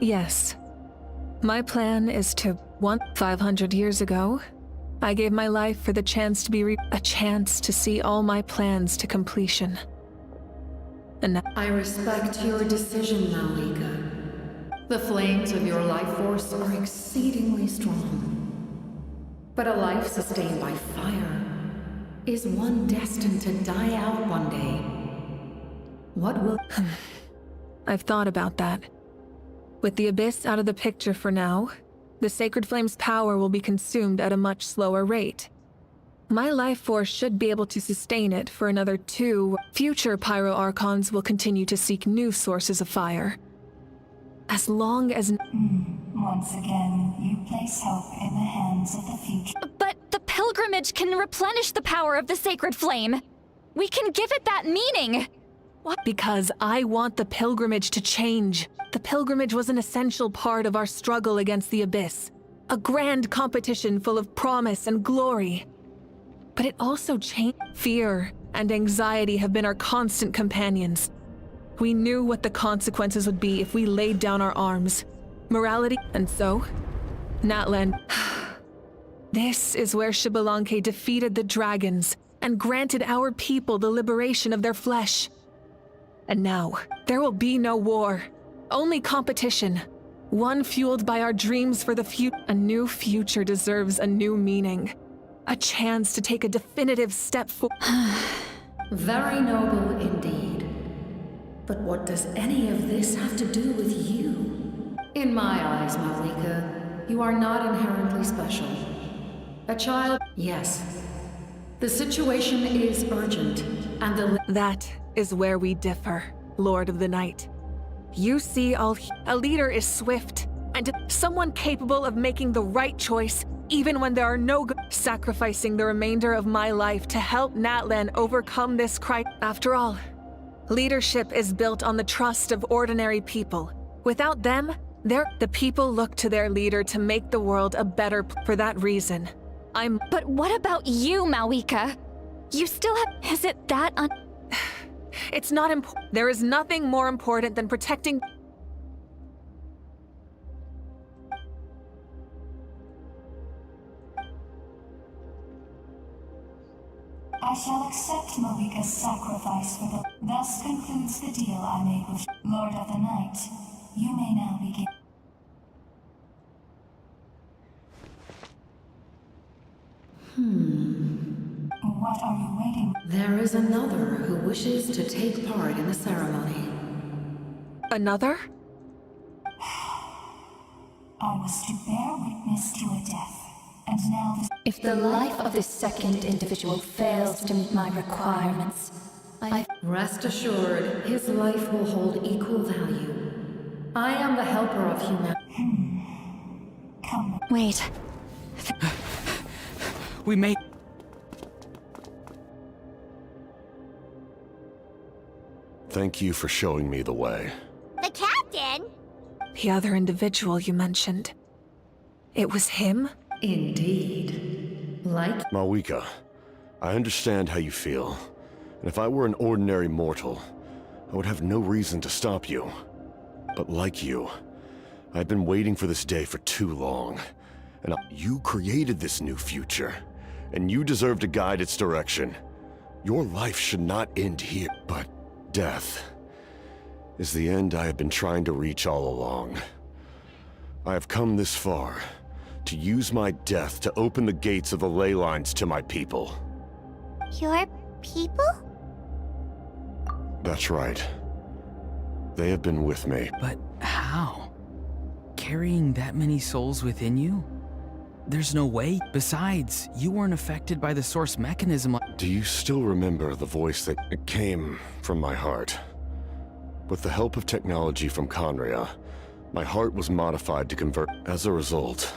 Yes. My plan is to... 500 years ago, I gave my life for the chance to be a chance to see all my plans to completion. And I respect your decision, Mawika. The flames of your life force are exceedingly strong. But a life sustained by fire is one destined to die out one day. What will... I've thought about that. With the Abyss out of the picture for now, the Sacred Flame's power will be consumed at a much slower rate. My life force should be able to sustain it for another 2. Future Pyro Archons will continue to seek new sources of fire. As long as... Once again, you place hope in the hands of the future. But the pilgrimage can replenish the power of the Sacred Flame. We can give it that meaning. What? Because I want the pilgrimage to change. The pilgrimage was an essential part of our struggle against the Abyss. A grand competition full of promise and glory. But it also changed. Fear and anxiety have been our constant companions. We knew what the consequences would be if we laid down our arms. Morality, and so, Natlan. This is where Xbalanque defeated the dragons and granted our people the liberation of their flesh. And now, there will be no war, only competition. One fueled by our dreams for the future. A new future deserves a new meaning. A chance to take a definitive step forward. Very noble indeed. But what does any of this have to do with you? In my eyes, Mawika, you are not inherently special. A child... Yes. The situation is urgent, and the... That is where we differ, Lord of the Night. You see, a leader is swift, and someone capable of making the right choice even when there are no sacrificing the remainder of my life to help Natlan overcome this crisis. After all, leadership is built on the trust of ordinary people. Without them, the people look to their leader to make the world a better for that reason. But what about you, Mawika? You still have. Is it that It's not important. There is nothing more important than protecting. I shall accept Mawika's sacrifice for the... Thus concludes the deal I made with Lord of the Night. You may now begin. What are you waiting? There is another who wishes to take part in the ceremony. Another? I was to bear witness to a death, and now the... If the life of this second individual fails to meet my requirements, Rest assured, his life will hold equal value. I am the helper of humanity. Come. Wait. We made... Thank you for showing me the way. The captain? The other individual you mentioned. It was him? Indeed. Like... Mawika, I understand how you feel. And if I were an ordinary mortal, I would have no reason to stop you. But like you, I've been waiting for this day for too long. And you created this new future, and you deserve to guide its direction. Your life should not end here, but death is the end I have been trying to reach all along. I have come this far to use my death to open the gates of the ley lines to my people. Your people? That's right. They have been with me. But how? Carrying that many souls within you? There's no way. Besides, you weren't affected by the source mechanism. Do you still remember the voice that came from my heart? With the help of technology from Conria, my heart was modified to convert. As a result,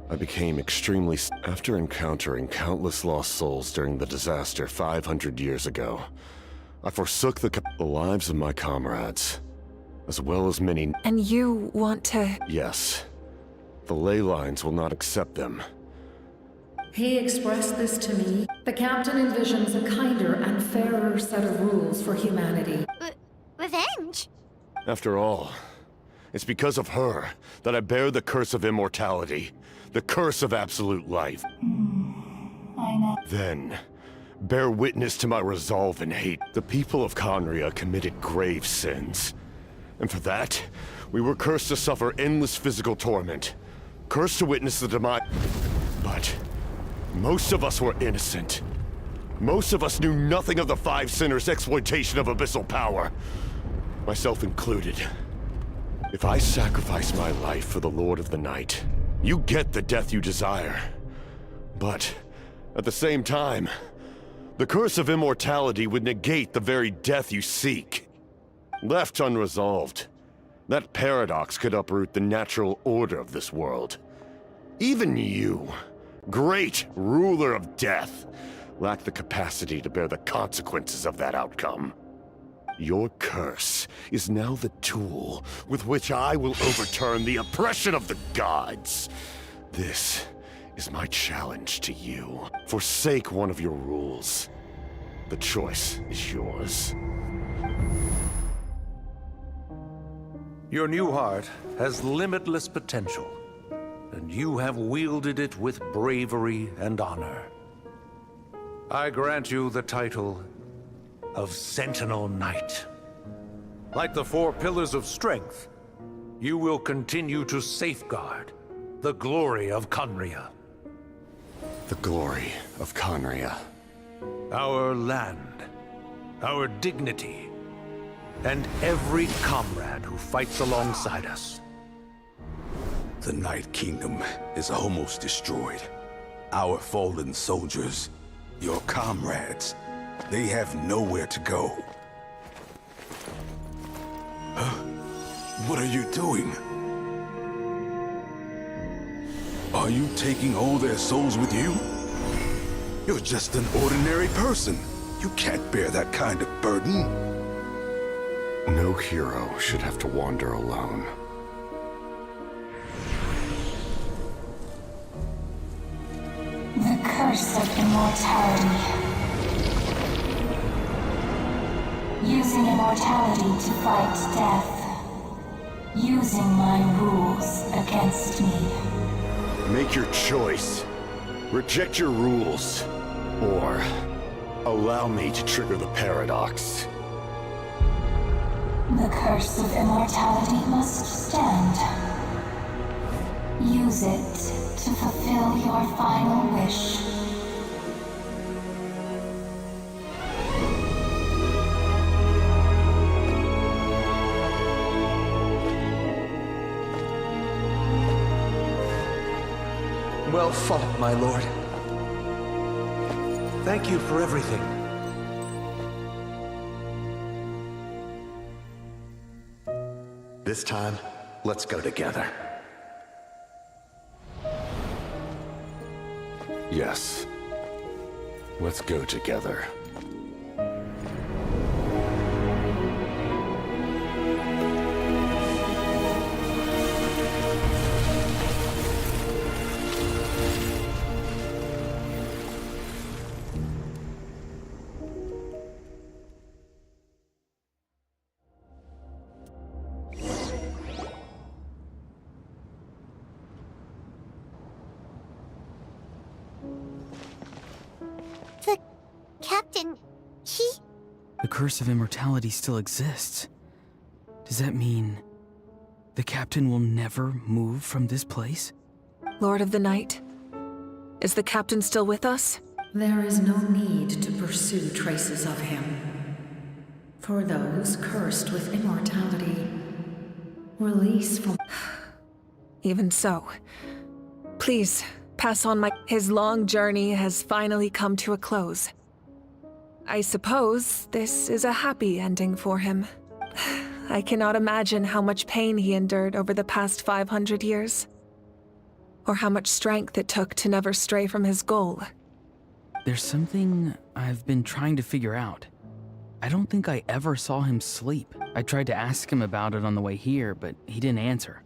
I became extremely... After encountering countless lost souls during the disaster 500 years ago, I forsook the lives of my comrades, as well as many... And you want to... Yes. The ley lines will not accept them. He expressed this to me. The captain envisions a kinder and fairer set of rules for humanity. Revenge? After all, it's because of her that I bear the curse of immortality, the curse of absolute life. I know. Then, bear witness to my resolve and hate. The people of Conria committed grave sins. And for that, we were cursed to suffer endless physical torment. Cursed to witness the demise. But most of us were innocent. Most of us knew nothing of the Five Sinners' exploitation of abyssal power. Myself included. If I sacrifice my life for the Lord of the Night, you get the death you desire. But, at the same time, the curse of immortality would negate the very death you seek. Left unresolved, that paradox could uproot the natural order of this world. Even you, great ruler of death, lack the capacity to bear the consequences of that outcome. Your curse is now the tool with which I will overturn the oppression of the gods. This is my challenge to you. Forsake one of your rules. The choice is yours. Your new heart has limitless potential, and you have wielded it with bravery and honor. I grant you the title of Sentinel Knight. Like the four pillars of strength, you will continue to safeguard the glory of Conria. The glory of Conria. Our land, our dignity, and every comrade who fights alongside us. The Night Kingdom is almost destroyed. Our fallen soldiers, your comrades, they have nowhere to go. Huh? What are you doing? Are you taking all their souls with you? You're just an ordinary person. You can't bear that kind of burden. No hero should have to wander alone. The curse of immortality. Using immortality to fight death. Using my rules against me. Make your choice. Reject your rules. Or allow me to trigger the paradox. The curse of immortality must stand. Use it to fulfill your final wish. Well fought, my lord. Thank you for everything. This time, let's go together. Yes. Let's go together. The captain, he... The curse of immortality still exists. Does that mean the captain will never move from this place? Lord of the Night, is the captain still with us? There is no need to pursue traces of him. For those cursed with immortality, release from... Even so, please pass on my... His long journey has finally come to a close. I suppose this is a happy ending for him. I cannot imagine how much pain he endured over the past 500 years. Or how much strength it took to never stray from his goal. There's something I've been trying to figure out. I don't think I ever saw him sleep. I tried to ask him about it on the way here, but he didn't answer.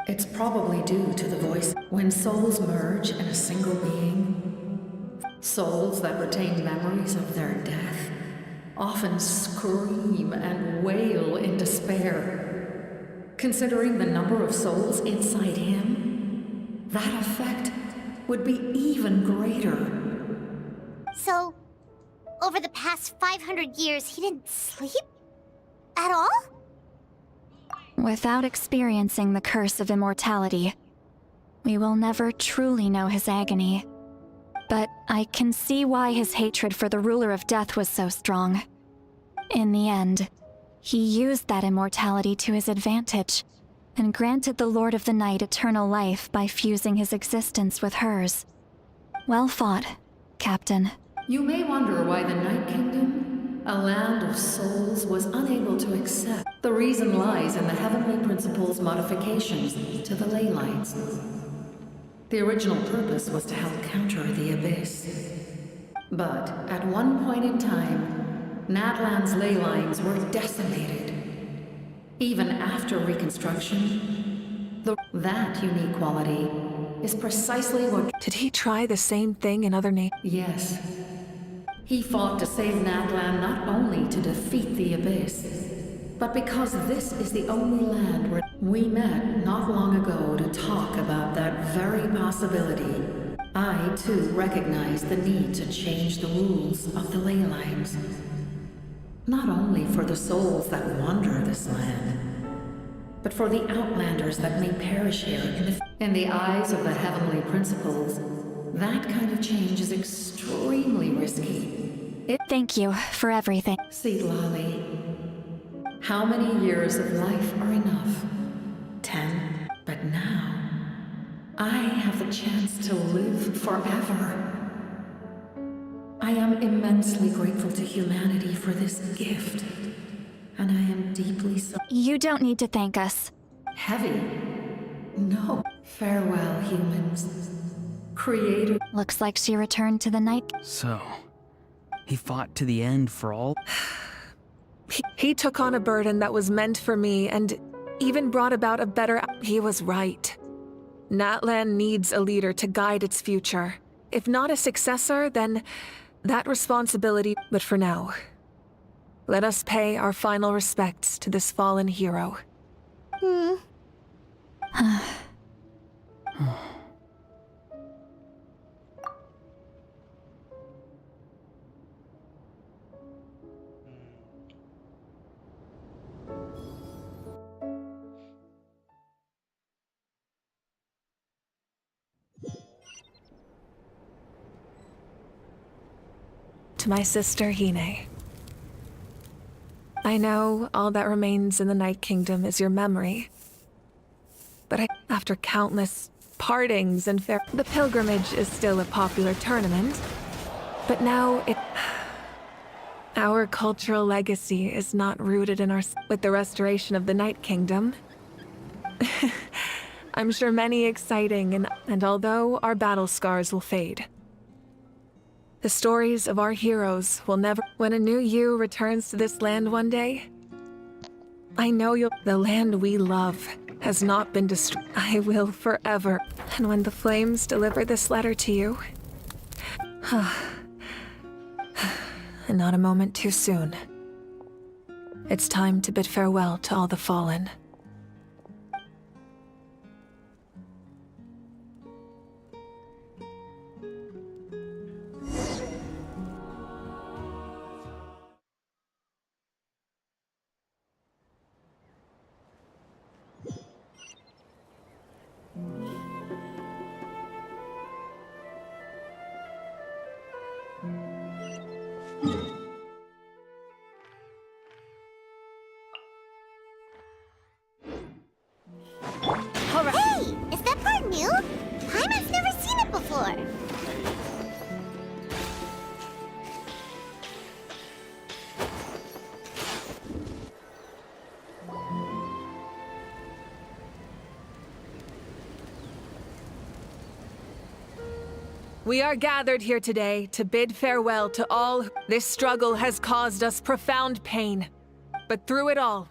It's probably due to the voice. When souls merge in a single being, souls that retain memories of their death often scream and wail in despair. Considering the number of souls inside him, that effect would be even greater. So, over the past 500 years, he didn't sleep? At all? Without experiencing the curse of immortality, we will never truly know his agony. But I can see why his hatred for the ruler of death was so strong. In the end, he used that immortality to his advantage, and granted the Lord of the Night eternal life by fusing his existence with hers. Well fought, Captain. You may wonder why the Night Kingdom, a land of souls, was unable to accept. The reason lies in the Heavenly Principle's modifications to the ley lines. The original purpose was to help counter the Abyss. But at one point in time, Natlan's ley lines were decimated. Even after reconstruction, that unique quality is precisely what... Did he try the same thing in other nations? Yes. He fought to save Natlan not only to defeat the Abyss, but because this is the only land where we met not long ago to talk about that very possibility. I, too, recognize the need to change the rules of the ley lines. Not only for the souls that wander this land, but for the outlanders that may perish here in the eyes of the Heavenly Principles. That kind of change is extremely risky. Thank you for everything. Lolly, how many years of life are enough? 10. But now, I have the chance to live forever. I am immensely grateful to humanity for this gift, and I am deeply You don't need to thank us. Heavy? No. Farewell, humans. Creator. Looks like she returned to the night. So, he fought to the end for all? He took on a burden that was meant for me and even brought about a better... He was right. Natlan needs a leader to guide its future. If not a successor, then that responsibility... But for now, Let us pay our final respects to this fallen hero. To my sister Hine. I know all that remains in the Night Kingdom is your memory. But after countless partings and the pilgrimage is still a popular tournament. But now our cultural legacy is not rooted in with the restoration of the Night Kingdom. I'm sure many exciting and although our battle scars will fade, the stories of our heroes will never. When a new you returns to this land one day, I know the land we love has not been destroyed. I will forever. And when the flames deliver this letter to you, and not a moment too soon, it's time to bid farewell to all the fallen. Hey! Is that part new? Paimon's never seen it before. We are gathered here today to bid farewell to all. This struggle has caused us profound pain. But through it all,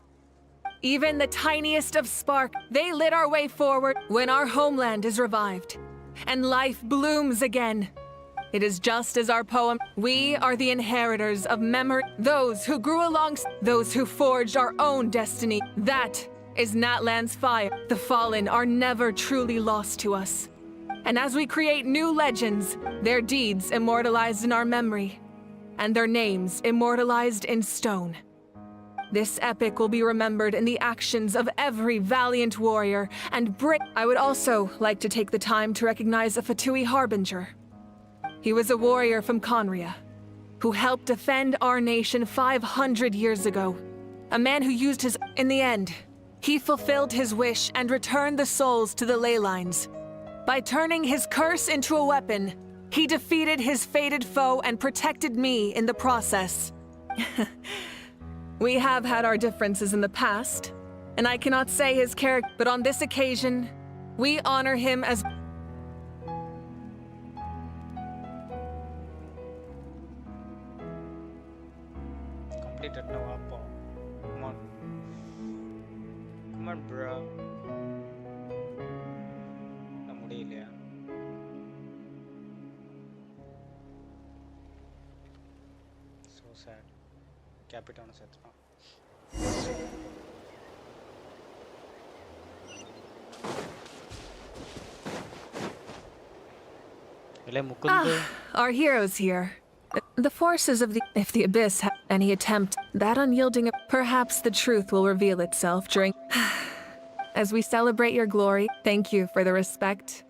even the tiniest of spark, they lit our way forward when our homeland is revived and life blooms again. It is just as our poem, we are the inheritors of memory, those who grew alongside, those who forged our own destiny. That is Natlan's fire. The fallen are never truly lost to us. And as we create new legends, their deeds immortalized in our memory, and their names immortalized in stone. This epic will be remembered in the actions of every valiant warrior and I would also like to take the time to recognize a Fatui Harbinger. He was a warrior from Conria, who helped defend our nation 500 years ago. A man who used his... In the end, he fulfilled his wish and returned the souls to the ley lines. By turning his curse into a weapon, he defeated his fated foe and protected me in the process. We have had our differences in the past, and I cannot say his character, but on this occasion, we honor him as... Completed now, Appa. Come on. Come on, bro. Na mudiyalaya. So sad. Capitan sets. Our heroes here. The forces of the... If the Abyss have any attempt, that unyielding... Perhaps the truth will reveal itself during... As we celebrate your glory, thank you for the respect.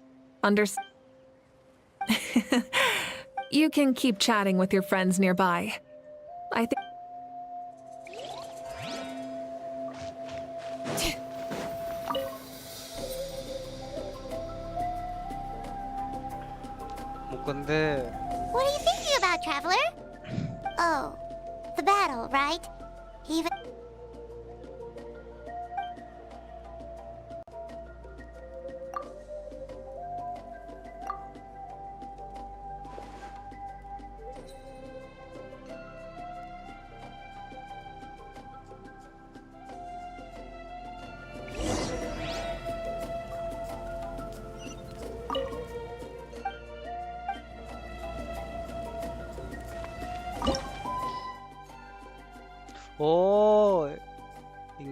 You can keep chatting with your friends nearby. I think... What are you thinking about, Traveler? Oh, the battle, right? Even...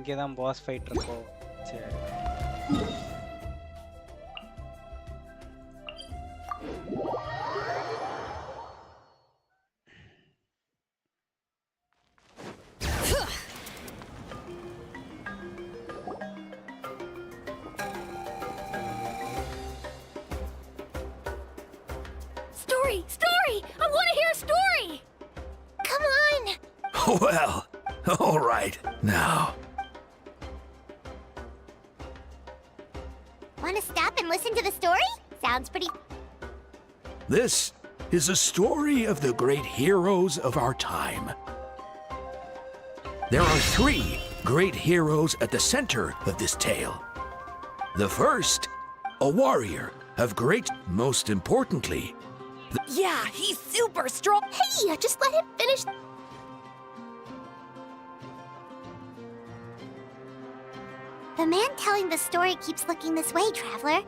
இங்கே தான் pass fight இருக்கும். சரி. Story! I want to hear a story! Come on! Well, all right. Now, Want to stop and listen to the story? Sounds pretty... this is a story of the great heroes of our time. There are 3 great heroes at the center of this tale. The first, a warrior of great, most importantly, Yeah, he's super strong. Hey, just let him finish. The man telling the story keeps looking this way, Traveler.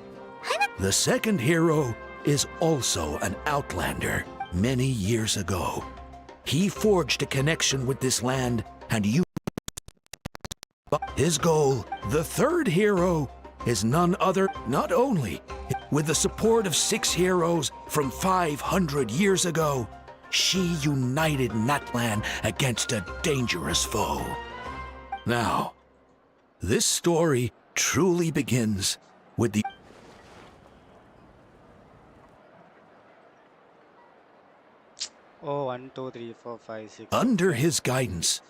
The second hero is also an outlander many years ago. He forged a connection with this land and his goal. The third hero is none other, not only with the support of 6 heroes from 500 years ago, she united Natlan against a dangerous foe. Now, this story truly begins with the Oh, 1, 2, 3, 4, 5, 6. Under his guidance,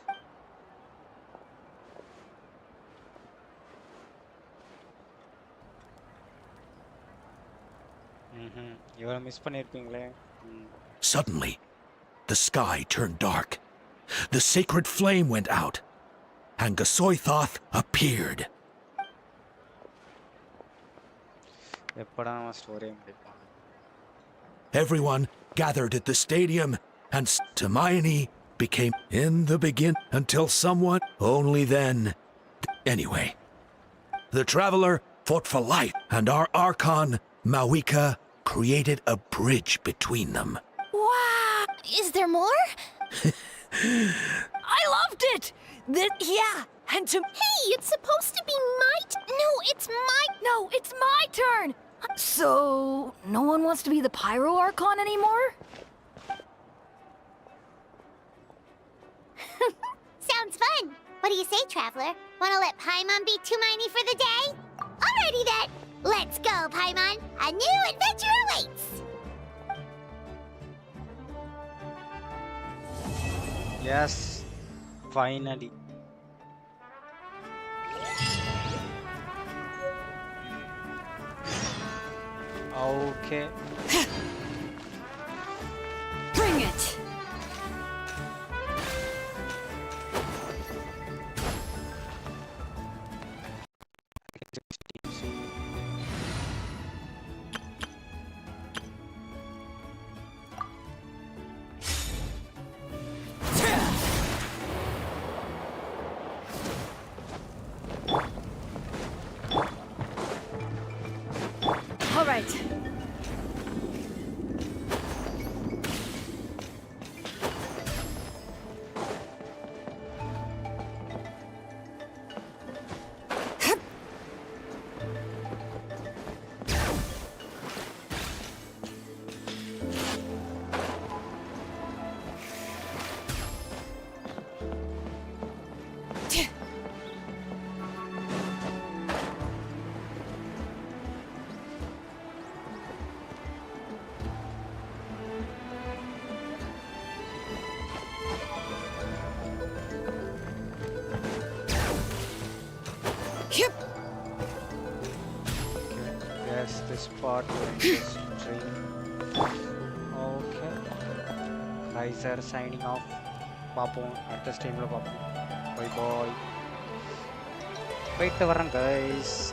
இவரை miss பண்ணிருப்பீங்களே. suddenly, the sky turned dark. The sacred flame went out, and Gasoithoth appeared. எப்படா அவன் story முடிப்பான்? Everyone gathered at the stadium, and Hermione became in the begin until someone only then. Anyway, the traveler fought for life, and our Archon, Mawika, created a bridge between them. Wow! Is there more? I loved it! Yeah, and to... Hey, it's supposed to be my... No, it's my... No, it's my turn! So, no one wants to be the Pyro Archon anymore? Sounds fun. What do you say, Traveler? Want to let Paimon be Hermione for the day? Alrighty then. Let's go, Paimon. A new adventure awaits. Yes, finally. Okay. Bring it! All right. Yep. Yes, this part will just stream. Okay. Guys are signing off. Papon at the stream lo papon. Bye bye. Wait the guys.